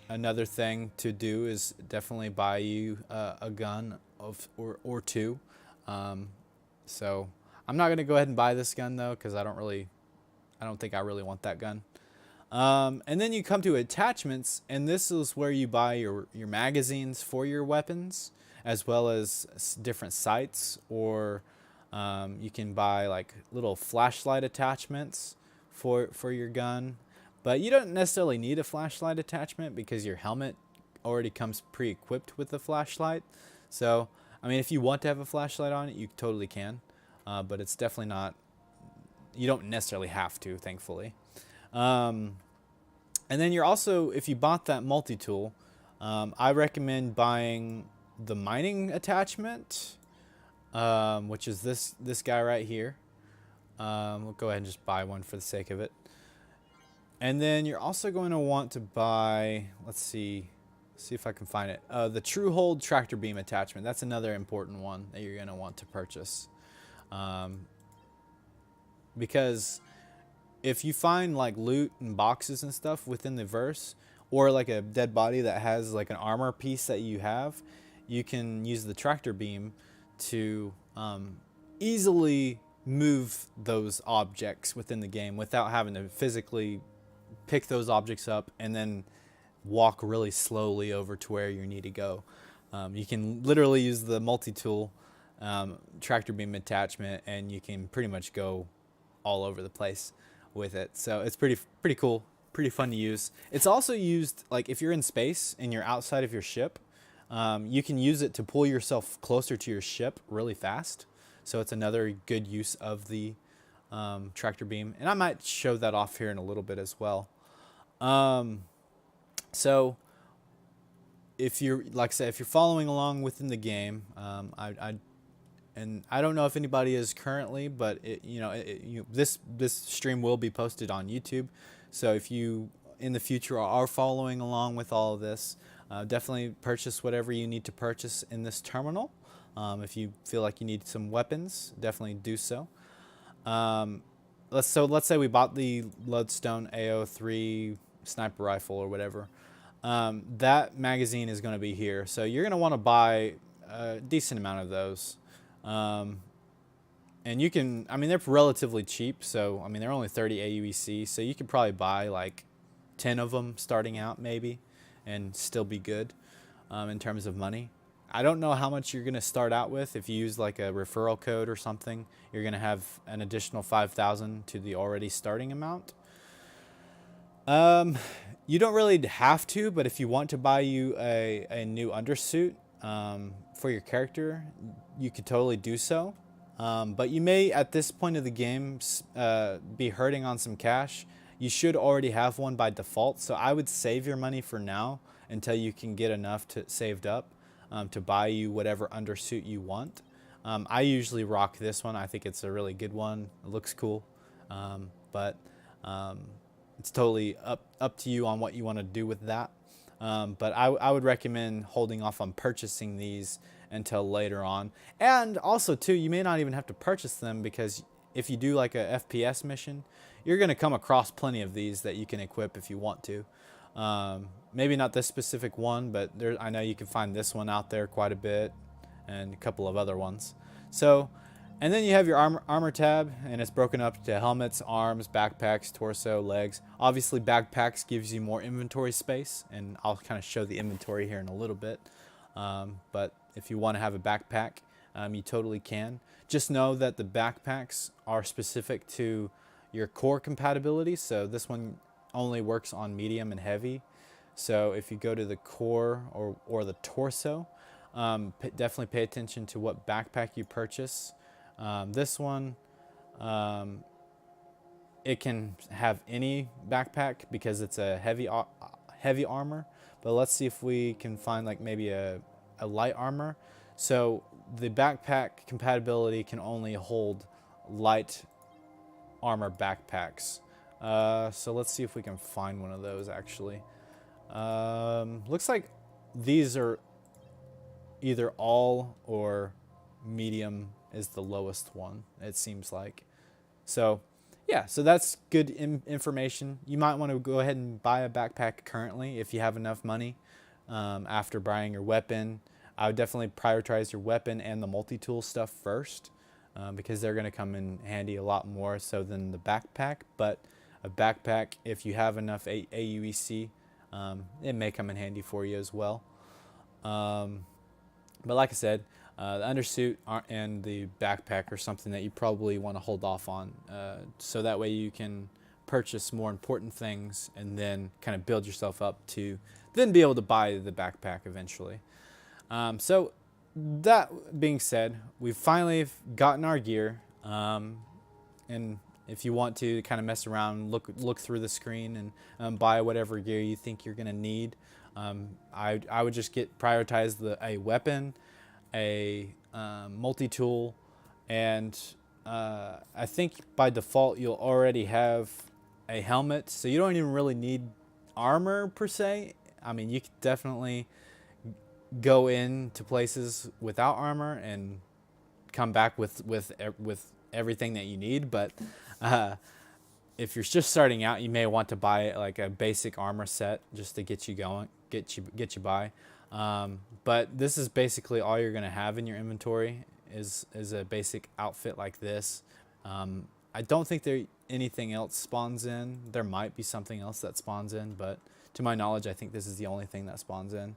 Another thing to do is definitely buy you a gun or two. So I'm not going to go ahead and buy this gun though, because I don't think I really want that gun. And then you come to attachments, and this is where you buy your magazines for your weapons, as well as different sights, or you can buy like little flashlight attachments for your gun. But you don't necessarily need a flashlight attachment because your helmet already comes pre-equipped with the flashlight. So, I mean, if you want to have a flashlight on it, you totally can. But it's definitely not, you don't necessarily have to, thankfully. And then you're also, if you bought that multi-tool, I recommend buying the mining attachment, which is this guy right here. We'll go ahead and just buy one for the sake of it. And then you're also going to want to buy, let's see if I can find it. The Truhold tractor beam attachment. That's another important one that you're going to want to purchase. Because if you find like loot and boxes and stuff within the verse, or like a dead body that has like an armor piece that you have, you can use the tractor beam to easily move those objects within the game without having to physically pick those objects up and then walk really slowly over to where you need to go. You can literally use the multi-tool tractor beam attachment, and you can pretty much go all over the place with it. So it's pretty cool, pretty fun to use. It's also used like if you're in space and you're outside of your ship, you can use it to pull yourself closer to your ship really fast. So it's another good use of the tractor beam, and I might show that off here in a little bit as well. So if you're, like I said, if you're following along within the game, and I don't know if anybody is currently, but this stream will be posted on YouTube. So if you in the future are following along with all of this, definitely purchase whatever you need to purchase in this terminal. If you feel like you need some weapons, definitely do so. Let's say we bought the Lodestone AO3 sniper rifle or whatever. That magazine is going to be here, so you're going to want to buy a decent amount of those. And you can, I mean, they're relatively cheap, so I mean they're only 30 AUEC, so you could probably buy like 10 of them starting out maybe, and still be good in terms of money. I don't know how much you're going to start out with. If you use like a referral code or something, you're going to have an additional 5,000 to the already starting amount. You don't really have to, but if you want to buy you a new undersuit for your character, you could totally do so. But you may, at this point of the game, be hurting on some cash. You should already have one by default, so I would save your money for now until you can get enough saved up to buy you whatever undersuit you want. I usually rock this one. I think it's a really good one. It looks cool, but it's totally up to you on what you want to do with that. But I would recommend holding off on purchasing these until later on. And also too, you may not even have to purchase them, because if you do like a FPS mission, you're going to come across plenty of these that you can equip if you want to. Maybe not this specific one, but I know you can find this one out there quite a bit, and a couple of other ones. So, and then you have your armor tab, and it's broken up to helmets, arms, backpacks, torso, legs. Obviously backpacks gives you more inventory space, and I'll kind of show the inventory here in a little bit. But if you want to have a backpack, you totally can. Just know that the backpacks are specific to your core compatibility. So this one only works on medium and heavy. So if you go to the core or the torso, definitely pay attention to what backpack you purchase. This one, it can have any backpack because it's a heavy armor. But let's see if we can find like maybe a light armor. So the backpack compatibility can only hold light armor backpacks. So let's see if we can find one of those actually. Looks like these are either all or medium is the lowest one, it seems like. So yeah, so that's good information. You might want to go ahead and buy a backpack currently if you have enough money. After buying your weapon, I would definitely prioritize your weapon and the multi-tool stuff first, because they're going to come in handy a lot more so than the backpack. But a backpack, if you have enough AUEC, it may come in handy for you as well. But like I said, the undersuit and the backpack are something that you probably want to hold off on, so that way you can purchase more important things and then kind of build yourself up to then be able to buy the backpack eventually. So that being said, we've finally gotten our gear, and if you want to kind of mess around, look through the screen and buy whatever gear you think you're going to need, I would just prioritize a weapon, a multi-tool, and I think by default you'll already have a helmet, so you don't even really need armor per se. I mean, you could definitely go into places without armor and come back with everything that you need, but if you're just starting out, you may want to buy like a basic armor set just to get you going, get you by. But this is basically all you're going to have in your inventory is a basic outfit like this. I don't think anything else spawns in. There might be something else that spawns in, but to my knowledge, I think this is the only thing that spawns in.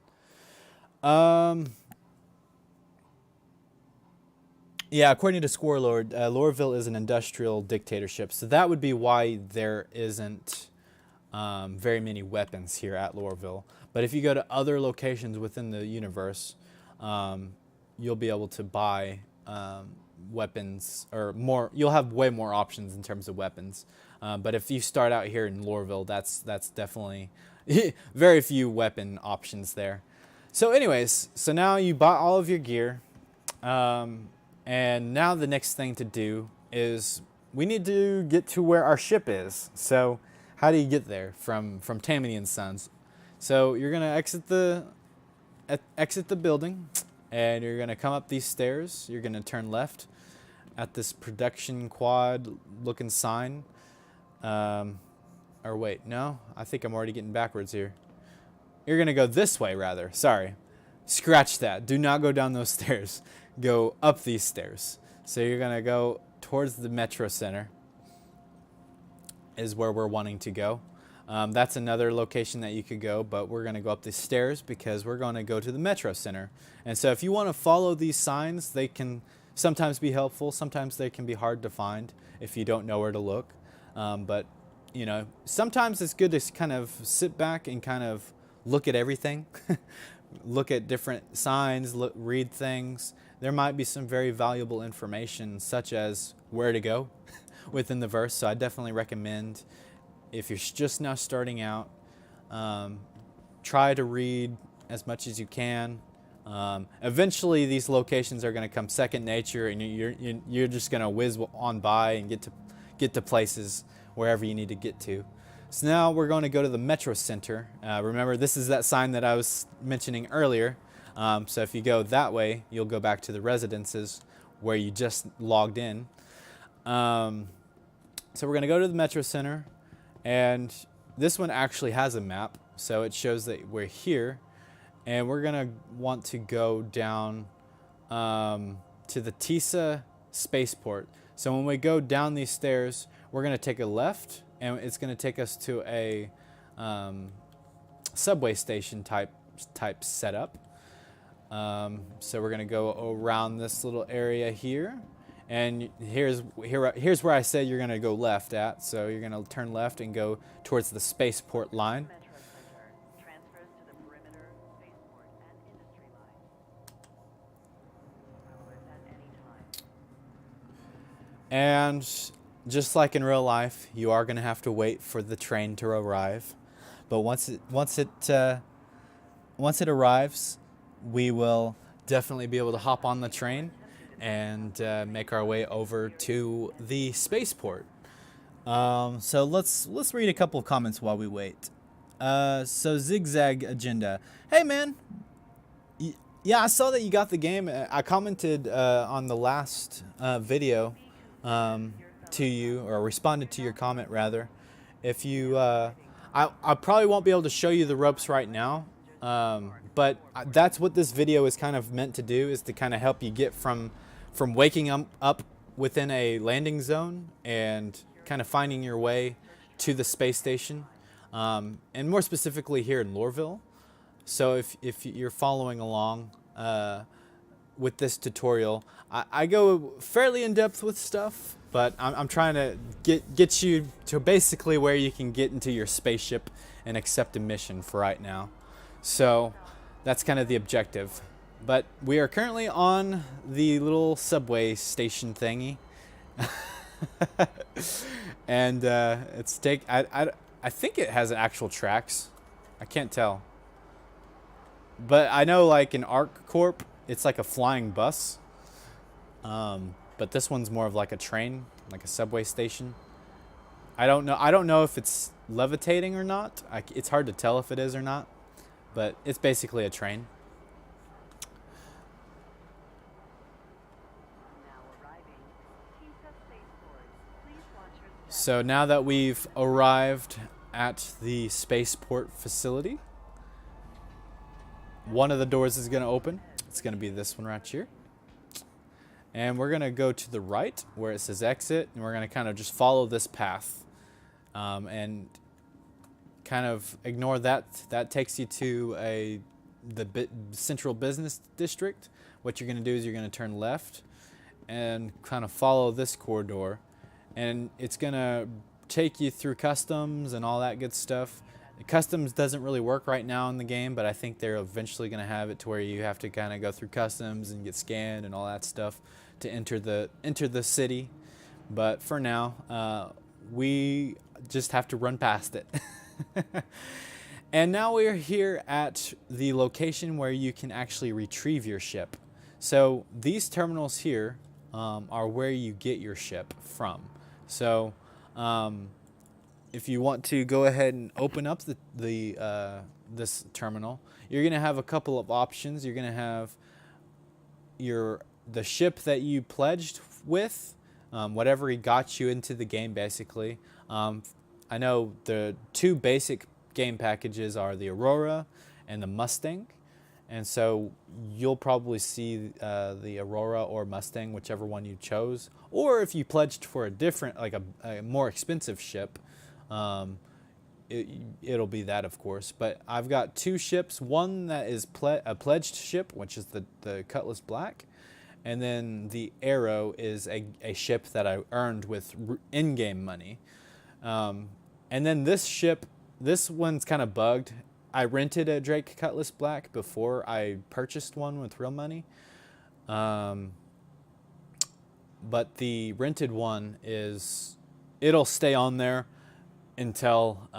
Yeah, according to Squirrelord, Lorville is an industrial dictatorship, so that would be why there isn't very many weapons here at Lorville. But if you go to other locations within the universe, you'll be able to buy weapons, or more. You'll have way more options in terms of weapons. But if you start out here in Lorville, that's definitely very few weapon options there. So anyways, so now you bought all of your gear, and now the next thing to do is we need to get to where our ship is. So how do you get there from Tammany and Sons? So you're gonna exit the building, and you're gonna come up these stairs. You're gonna turn left at this production quad looking sign. Or wait, no, I think I'm already getting backwards here. You're gonna go this way rather. Sorry, scratch that. Do not go down those stairs. Go up these stairs. So you're gonna go towards the Metro Center is where we're wanting to go. That's another location that you could go, but we're gonna go up these stairs because we're gonna go to the Metro Center. And so if you want to follow these signs, they can sometimes be helpful. Sometimes they can be hard to find if you don't know where to look. But you know, sometimes it's good to kind of sit back and kind of look at everything. Look at different signs, read things. There might be some very valuable information, such as where to go within the verse. So I definitely recommend, if you're just now starting out, try to read as much as you can. Eventually, these locations are going to come second nature, and you're just going to whiz on by and get to places wherever you need to get to. So now we're going to go to the Metro Center. Remember, this is that sign that I was mentioning earlier. So if you go that way, you'll go back to the residences where you just logged in. So we're going to go to the Metro Center, and this one actually has a map. So it shows that we're here, and we're going to want to go down to the Tisa spaceport. So when we go down these stairs, we're going to take a left, and it's going to take us to a subway station type setup. So we're going to go around this little area here, and here's where I said you're going to go left at. So you're going to turn left and go towards the spaceport line. And just like in real life, you are going to have to wait for the train to arrive. But once it arrives, we will definitely be able to hop on the train and make our way over to the spaceport. So let's read a couple of comments while we wait. So Zigzag Agenda. Hey man, yeah, I saw that you got the game. I commented on the last video to you, or responded to your comment rather. If you, I probably won't be able to show you the ropes right now, but that's what this video is kind of meant to do, is to kind of help you get from waking up within a landing zone and kind of finding your way to the space station, and more specifically here in Lorville. So if you're following along with this tutorial, I go fairly in depth with stuff, but I'm trying to get you to basically where you can get into your spaceship and accept a mission for right now. So that's kind of the objective. But we are currently on the little subway station thingy. And I think it has actual tracks. I can't tell. But I know, like in Arc Corp, it's like a flying bus. But this one's more of like a train, like a subway station. I don't know if it's levitating or not. It's hard to tell if it is or not. But it's basically a train. So now that we've arrived at the spaceport facility, one of the doors is going to open. It's going to be this one right here. And we're going to go to the right where it says exit, and we're going to kind of just follow this path and kind of ignore that. That takes you to the central business district. What you're going to do is you're going to turn left and kind of follow this corridor. And it's going to take you through customs and all that good stuff. Customs doesn't really work right now in the game, but I think they're eventually going to have it to where you have to kind of go through customs and get scanned and all that stuff to enter the city. But for now, we just have to run past it. And now we're here at the location where you can actually retrieve your ship. So these terminals here are where you get your ship from. So if you want to go ahead and open up this terminal, you're going to have a couple of options. You're going to have the ship that you pledged with, whatever he got you into the game, basically. I know the two basic game packages are the Aurora and the Mustang. And so you'll probably see the Aurora or Mustang, whichever one you chose. Or if you pledged for a different, like a more expensive ship, it'll be that, of course. But I've got two ships. One that is a pledged ship, which is the Cutlass Black. And then the Arrow is a ship that I earned with in-game money. And then this ship, this one's kind of bugged. I rented a Drake Cutlass Black before I purchased one with real money. But the rented one it'll stay on there until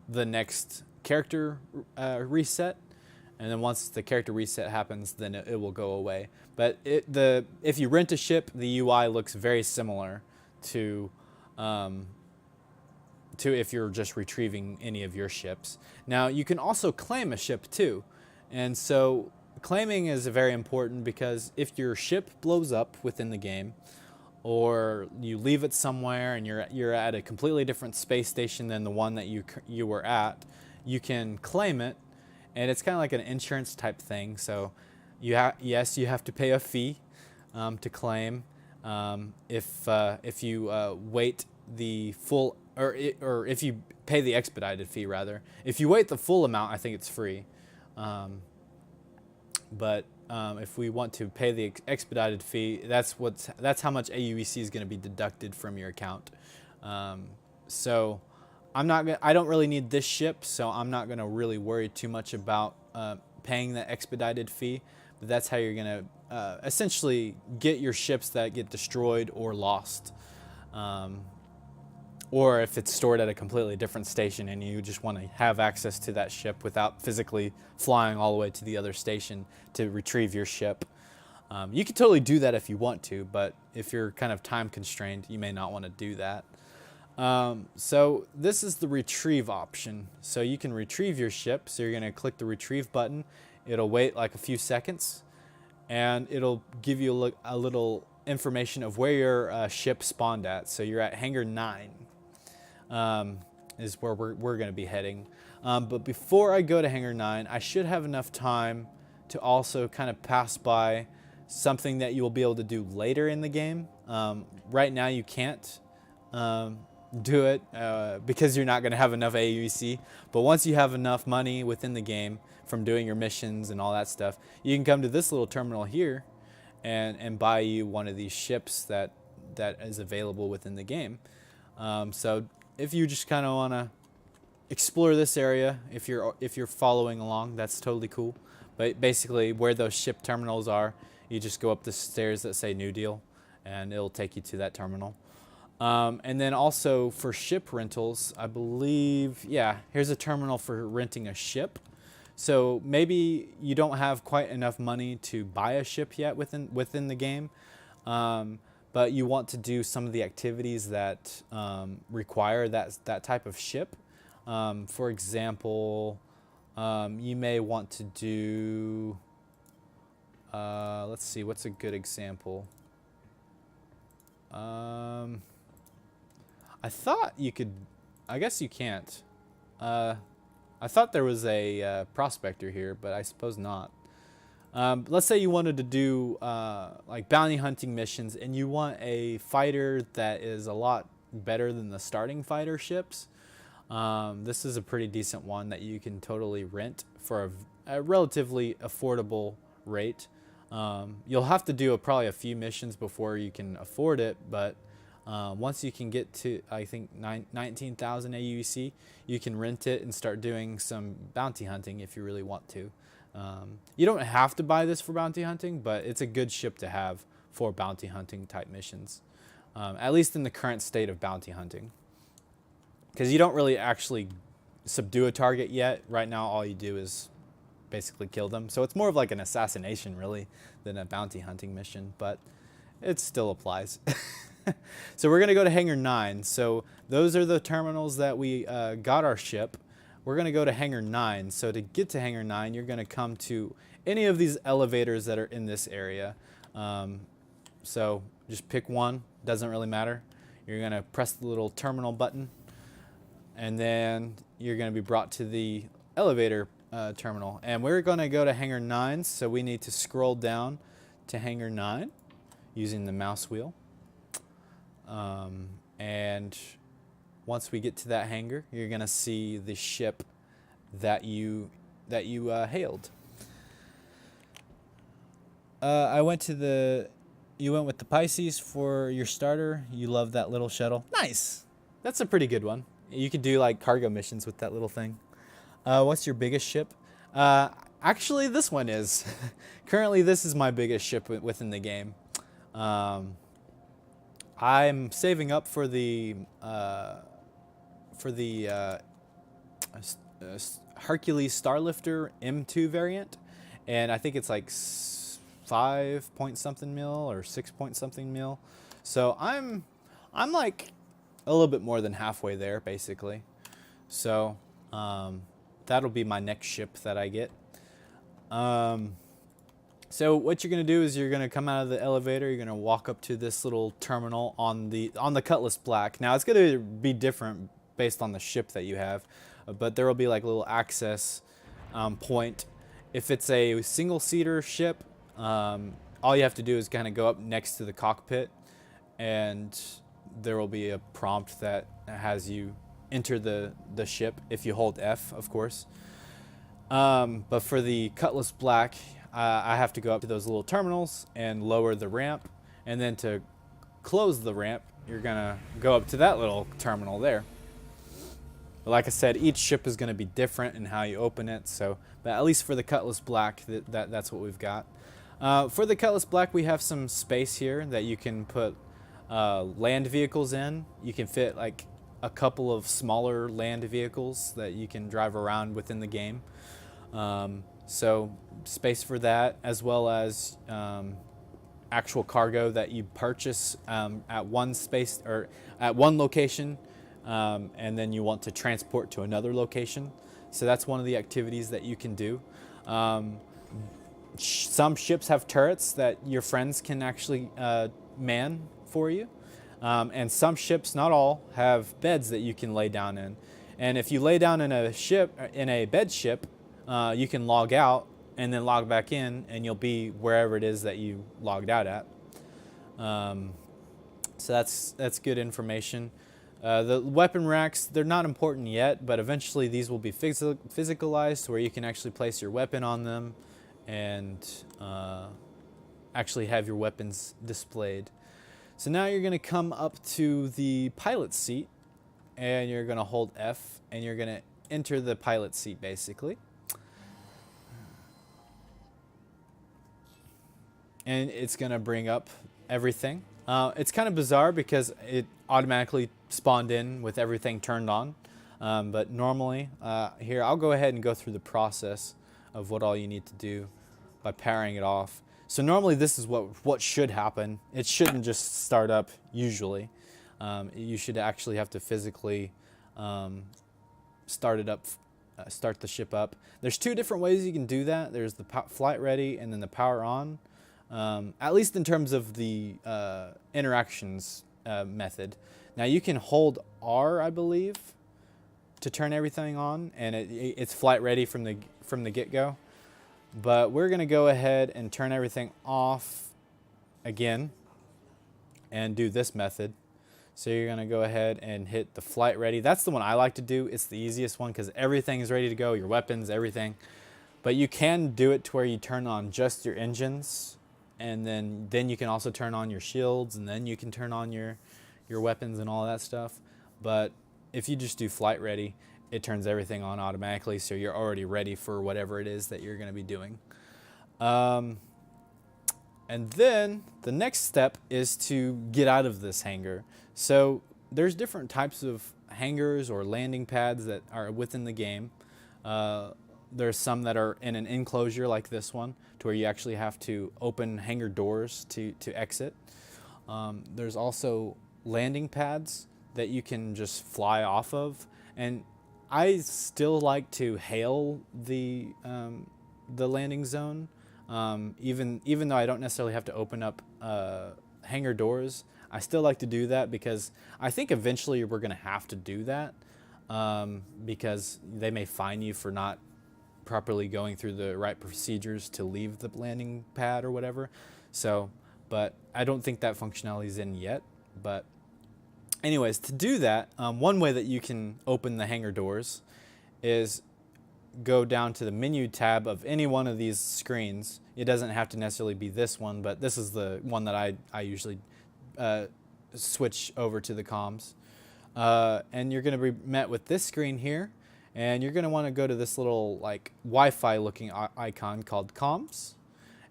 the next character reset. And then once the character reset happens, then it will go away. But if you rent a ship, the UI looks very similar to if you're just retrieving any of your ships. Now, you can also claim a ship too. And so claiming is very important, because if your ship blows up within the game, or you leave it somewhere and you're at a completely different space station than the one that you were at, you can claim it, and it's kind of like an insurance type thing. So yes, you have to pay a fee to claim. If you wait the full, or if you pay the expedited fee rather. If you wait the full amount, I think it's free. But if we want to pay the expedited fee, that's how much AUEC is going to be deducted from your account. So I don't really need this ship, so I'm not going to really worry too much about paying the expedited fee. But that's how you're going to essentially get your ships that get destroyed or lost. or if it's stored at a completely different station and you just want to have access to that ship without physically flying all the way to the other station to retrieve your ship. You can totally do that if you want to, but if you're kind of time constrained, you may not want to do that. So this is the retrieve option. So you can retrieve your ship. So you're going to click the retrieve button. It'll wait like a few seconds, and it'll give you a little information of where your ship spawned at. So you're at Hangar 9 is where we're going to be heading. But before I go to Hangar 9, I should have enough time to also kind of pass by something that you will be able to do later in the game. Right now you can't do it because you're not going to have enough AUEC. But once you have enough money within the game from doing your missions and all that stuff, you can come to this little terminal here and buy you one of these ships that is available within the game. So if you just kind of want to explore this area, if you're following along, that's totally cool. But basically where those ship terminals are, you just go up the stairs that say New Deal, and it'll take you to that terminal. And then also for ship rentals, I believe, yeah, here's a terminal for renting a ship. So maybe you don't have quite enough money to buy a ship yet within the game, but you want to do some of the activities that require that type of ship. For example, you may want to do, let's see, what's a good example? I thought you could, I guess you can't. I thought there was a prospector here, but I suppose not. Let's say you wanted to do like bounty hunting missions, and you want a fighter that is a lot better than the starting fighter ships. This is a pretty decent one that you can totally rent for a relatively affordable rate. You'll have to do probably a few missions before you can afford it, but once you can get to, I think, 19,000 AUEC, you can rent it and start doing some bounty hunting if you really want to. You don't have to buy this for bounty hunting, but it's a good ship to have for bounty hunting type missions, at least in the current state of bounty hunting. Because you don't really actually subdue a target yet. Right now, all you do is basically kill them. So it's more of like an assassination, really, than a bounty hunting mission, but it still applies. So we're going to go to Hangar 9. So those are the terminals that we got our ship. We're going to go to Hangar 9. So to get to Hangar 9, you're going to come to any of these elevators that are in this area. So just pick one. Doesn't really matter. You're going to press the little terminal button, and then you're going to be brought to the elevator terminal. And we're going to go to Hangar 9. So we need to scroll down to Hangar 9 using the mouse wheel. And once we get to that hangar, you're gonna see the ship that you hailed. You went with the Pisces for your starter. You love that little shuttle. Nice. That's a pretty good one. You could do like cargo missions with that little thing. What's your biggest ship? Actually, this one is. Currently, this is my biggest ship within the game. I'm saving up for the Hercules Starlifter M2 variant, and I think it's like 5 point something mil or 6 point something mil. So I'm like a little bit more than halfway there, basically. So that'll be my next ship that I get. So what you're going to do is you're going to come out of the elevator. You're going to walk up to this little terminal on the Cutlass Black. Now it's going to be different based on the ship that you have, but there will be like a little access point. If it's a single-seater ship, all you have to do is kind of go up next to the cockpit, and there will be a prompt that has you enter the ship if you hold F, of course. But for the Cutlass Black, I have to go up to those little terminals and lower the ramp, and then to close the ramp, you're gonna go up to that little terminal there. But like I said, each ship is gonna be different in how you open it. So, but at least for the Cutlass Black, that's what we've got. For the Cutlass Black, we have some space here that you can put land vehicles in. You can fit like a couple of smaller land vehicles that you can drive around within the game. So space for that, as well as actual cargo that you purchase at one space or at one location, and then you want to transport to another location. So that's one of the activities that you can do. Some ships have turrets that your friends can actually man for you. And some ships, not all, have beds that you can lay down in. And if you lay down in a bed ship, you can log out and then log back in, and you'll be wherever it is that you logged out at. So that's good information. The weapon racks, they're not important yet, but eventually these will be physicalized where you can actually place your weapon on them and actually have your weapons displayed. So now you're going to come up to the pilot seat, and you're going to hold F, and you're going to enter the pilot seat basically. And it's going to bring up everything. It's kind of bizarre because it automatically spawned in with everything turned on. But normally, here, I'll go ahead and go through the process of what all you need to do by powering it off. So normally this is what should happen. It shouldn't just start up usually. You should actually have to physically start the ship up. There's two different ways you can do that. There's the flight ready and then the power on. At least in terms of the interactions method. Now you can hold R, I believe, to turn everything on, and it's flight ready from the get-go. But we're going to go ahead and turn everything off again and do this method. So you're going to go ahead and hit the flight ready. That's the one I like to do. It's the easiest one because everything is ready to go, your weapons, everything. But you can do it to where you turn on just your engines, and then you can also turn on your shields, and then you can turn on your weapons and all that stuff. But if you just do flight ready, it turns everything on automatically, so you're already ready for whatever it is that you're going to be doing. And then the next step is to get out of this hangar. So there's different types of hangars or landing pads that are within the game. There's some that are in an enclosure like this one, to where you actually have to open hangar doors to exit. There's also landing pads that you can just fly off of, and I still like to hail the landing zone, even though I don't necessarily have to open up hangar doors. I still like to do that because I think eventually we're going to have to do that, because they may fine you for not properly going through the right procedures to leave the landing pad or whatever. So, but I don't think that functionality is in yet. But anyways, to do that, one way that you can open the hangar doors is go down to the menu tab of any one of these screens. It doesn't have to necessarily be this one, but this is the one that I usually switch over to the comms. And you're going to be met with this screen here, and you're going to want to go to this little like Wi-Fi looking icon called comms,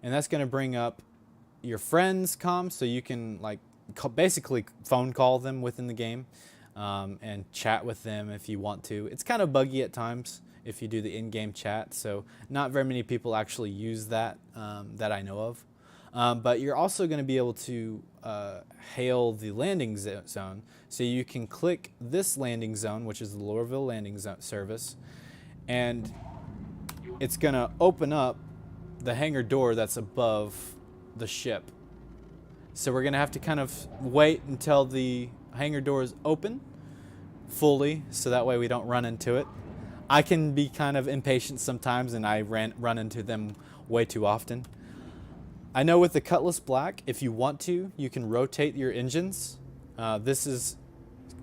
and that's going to bring up your friends' comms, so you can like basically phone call them within the game, and chat with them if you want to. It's kind of buggy at times if you do the in-game chat, so not very many people actually use that that I know of. But you're also going to be able to hail the landing zone, so you can click this landing zone, which is the Lorville landing service, and it's going to open up the hangar door that's above the ship. So we're going to have to kind of wait until the hangar door is open fully, so that way we don't run into it. I can be kind of impatient sometimes, and I run into them way too often. I know with the Cutlass Black, if you want to, you can rotate your engines. This is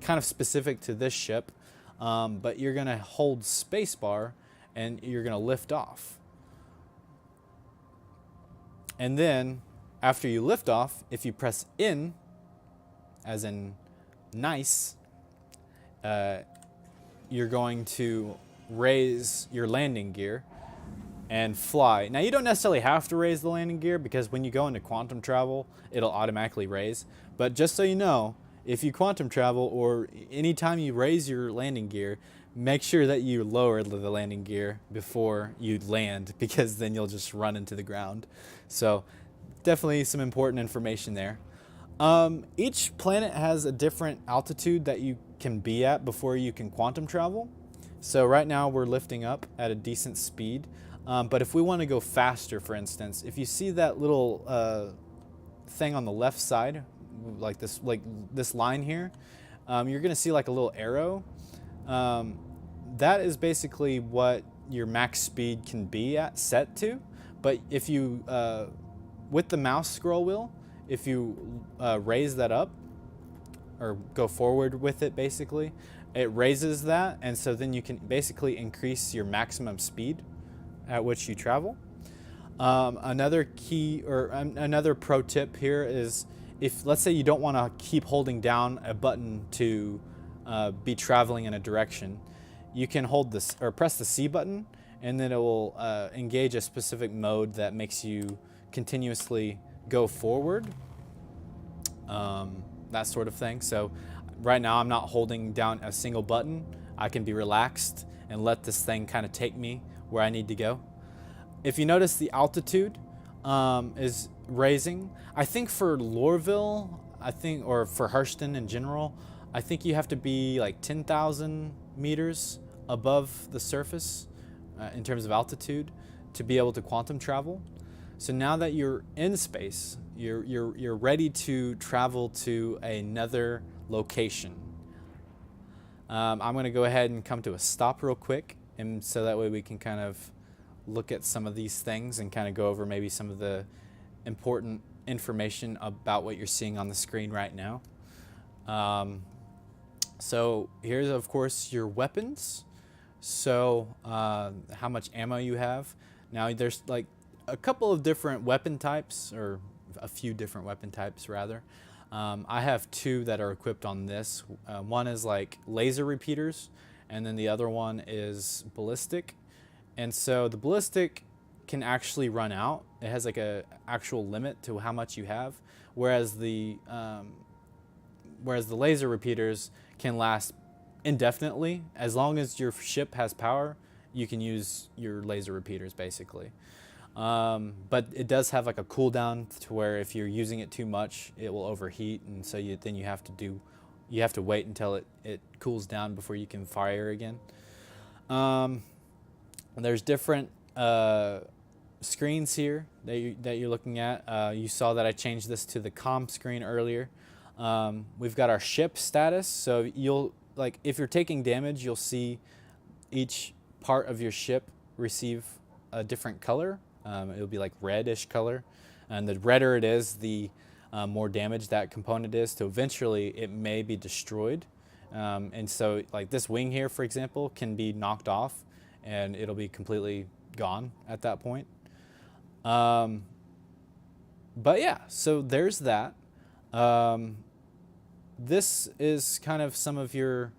kind of specific to this ship, but you're going to hold spacebar and you're going to lift off. And then after you lift off, if you press in, as in nice, you're going to raise your landing gear and fly. Now you don't necessarily have to raise the landing gear, because when you go into quantum travel, it'll automatically raise. But just so you know, if you quantum travel or anytime you raise your landing gear, make sure that you lower the landing gear before you land, because then you'll just run into the ground. So definitely some important information there. Each planet has a different altitude that you can be at before you can quantum travel. So right now we're lifting up at a decent speed. But if we want to go faster, for instance, if you see that little thing on the left side, like this line here, you're going to see like a little arrow. That is basically what your max speed can be at set to. But if you with the mouse scroll wheel, if you raise that up or go forward with it, basically it raises that, and so then you can basically increase your maximum speed at which you travel. Another key or another pro tip here is, if let's say you don't want to keep holding down a button to be traveling in a direction, you can hold this or press the C button, and then it will engage a specific mode that makes you continuously go forward, that sort of thing. So right now I'm not holding down a single button. I can be relaxed and let this thing kind of take me where I need to go. If you notice, the altitude is raising. I think for Lorville, or for Hurston in general, I think you have to be like 10,000 meters above the surface in terms of altitude to be able to quantum travel. So now that you're in space, you're ready to travel to another location. I'm going to go ahead and come to a stop real quick, and so that way we can kind of look at some of these things and kind of go over maybe some of the important information about what you're seeing on the screen right now. So here's, of course, your weapons. So how much ammo you have. Now there's like a couple of different weapon types, or a few different weapon types rather. I have two that are equipped on this. One is like laser repeaters, and then the other one is ballistic. And so the ballistic can actually run out. It has like a actual limit to how much you have, whereas the laser repeaters can last indefinitely. As long as your ship has power, you can use your laser repeaters basically. But it does have like a cooldown to where if you're using it too much, it will overheat, and so then you have to wait until it cools down before you can fire again. There's different screens here that you're looking at. You saw that I changed this to the comm screen earlier. We've got our ship status, so if you're taking damage, you'll see each part of your ship receive a different color. It'll be like reddish color, and the redder it is, the more damage that component is. So eventually it may be destroyed, and so like this wing here, for example, can be knocked off, and it'll be completely gone at that point. But yeah, so there's that. This is kind of some of your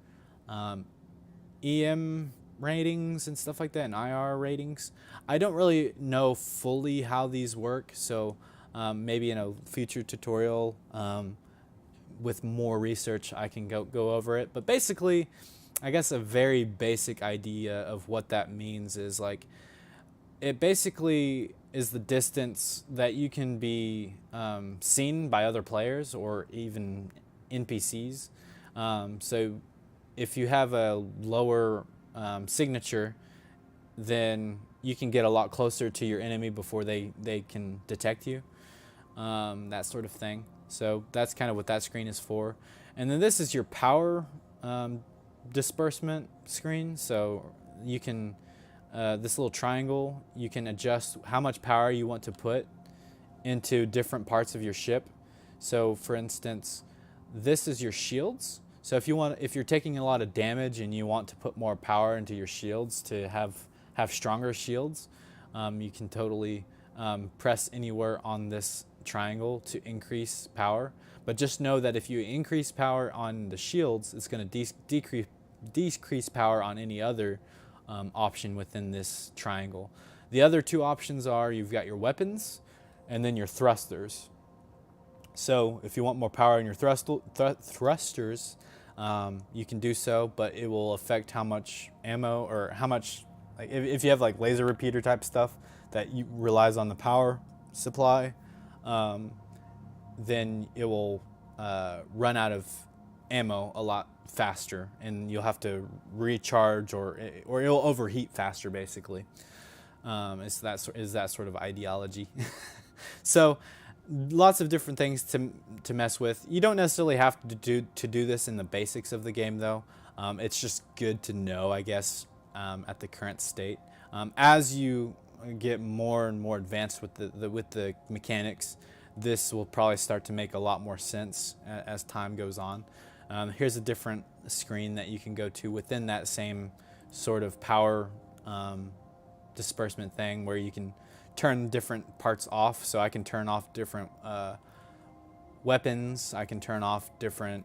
EM ratings and stuff like that, and IR ratings. I don't really know fully how these work, so maybe in a future tutorial with more research I can go over it. But basically, I guess a very basic idea of what that means is like, it basically is the distance that you can be seen by other players or even NPCs. So if you have a lower signature, then you can get a lot closer to your enemy before they can detect you, that sort of thing. So that's kind of what that screen is for. And then this is your power disbursement screen. So you can this little triangle, you can adjust how much power you want to put into different parts of your ship. So for instance, this is your shields. So if you're taking a lot of damage and you want to put more power into your shields to have stronger shields, you can totally press anywhere on this triangle to increase power. But just know that if you increase power on the shields, it's going to decrease power on any other option within this triangle. The other two options are, you've got your weapons and then your thrusters. So if you want more power in your thrusters, you can do so, but it will affect how much ammo or how much, like if you have like laser repeater type stuff that relies on the power supply, then it will run out of ammo a lot faster, and you'll have to recharge, or it'll overheat faster, basically. Is that sort of ideology. So lots of different things to mess with. You don't necessarily have to do this in the basics of the game, though. It's just good to know, I guess, at the current state. As you get more and more advanced with the mechanics, this will probably start to make a lot more sense as time goes on. Here's a different screen that you can go to within that same sort of power disbursement thing, where you can turn different parts off. So I can turn off different weapons. I can turn off different,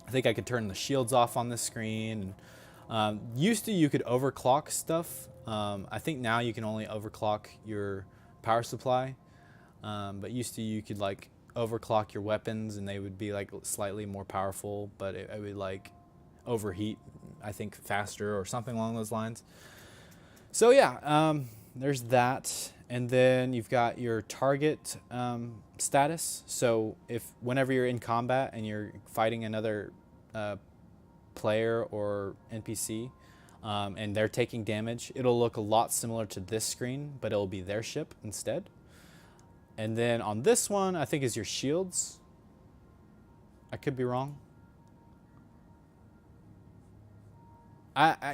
I think I could turn the shields off on this screen. Used to, you could overclock stuff. I think now you can only overclock your power supply. But used to, you could like overclock your weapons and they would be like slightly more powerful, but it would like overheat, I think, faster or something along those lines. So yeah, there's that. And then you've got your target status. So whenever you're in combat and you're fighting another player or NPC, and they're taking damage, it'll look a lot similar to this screen, but it'll be their ship instead. And then on this one, I think is your shields. I could be wrong.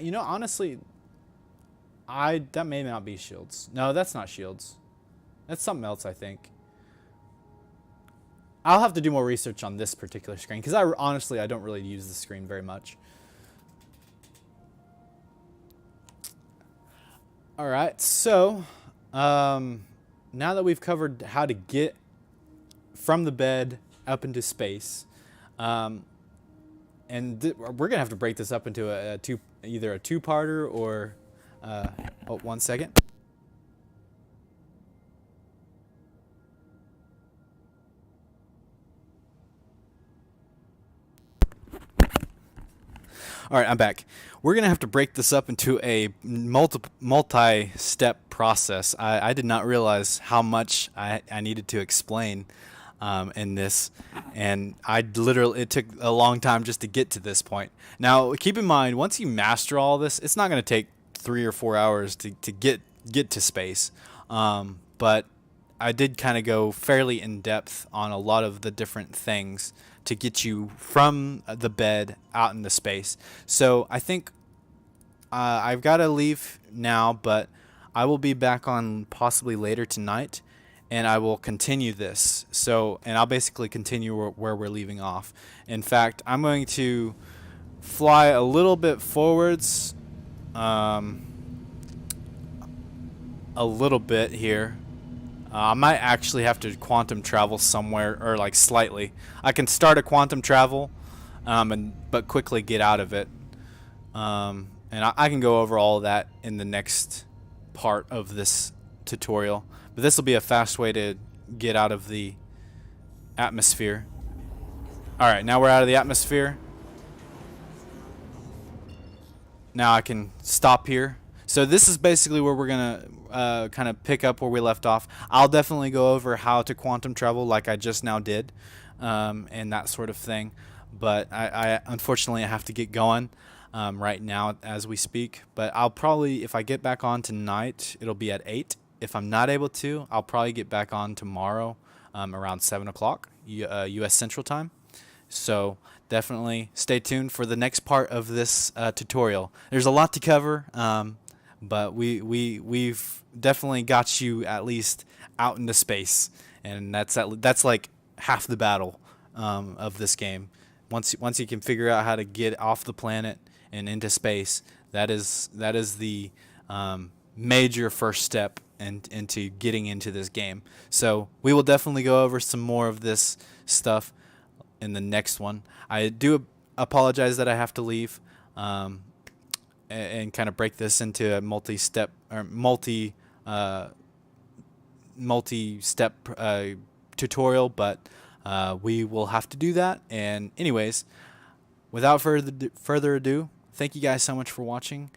You know, honestly, that may not be shields. No, that's not shields. That's something else, I think. I'll have to do more research on this particular screen, because honestly, I don't really use the screen very much. All right, so now that we've covered how to get from the bed up into space, and we're gonna have to break this up into either a two-parter or oh, 1 second. All right, I'm back. We're going to have to break this up into a multi-step process. I did not realize how much I needed to explain in this, and it took a long time just to get to this point. Now, keep in mind, once you master all this, it's not going to take 3 or 4 hours to get to space. But I did kind of go fairly in depth on a lot of the different things to get you from the bed out into space. So I think I've got to leave now, but I will be back on possibly later tonight, and I will continue this. And I'll basically continue where we're leaving off. In fact, I'm going to fly a little bit forwards, a little bit here. I might actually have to quantum travel somewhere, or like slightly. I can start a quantum travel, but quickly get out of it. And I can go over all of that in the next part of this tutorial. But this will be a fast way to get out of the atmosphere. Alright, now we're out of the atmosphere. Now I can stop here. So this is basically where we're going to kind of pick up where we left off. I'll definitely go over how to quantum travel like I just now did, and that sort of thing. But I unfortunately I have to get going right now as we speak. But I'll probably, if I get back on tonight, it'll be at 8. If I'm not able to, I'll probably get back on tomorrow around 7 o'clock U.S. Central Time. So definitely stay tuned for the next part of this tutorial. There's a lot to cover. But we've definitely got you at least out into space, and that's like half the battle of this game. Once you can figure out how to get off the planet and into space, that is the major first step into getting into this game. So we will definitely go over some more of this stuff in the next one. I do apologize that I have to leave. And kind of break this into a multi-step or multi-step tutorial, but we will have to do that. And anyways, without further ado, thank you guys so much for watching.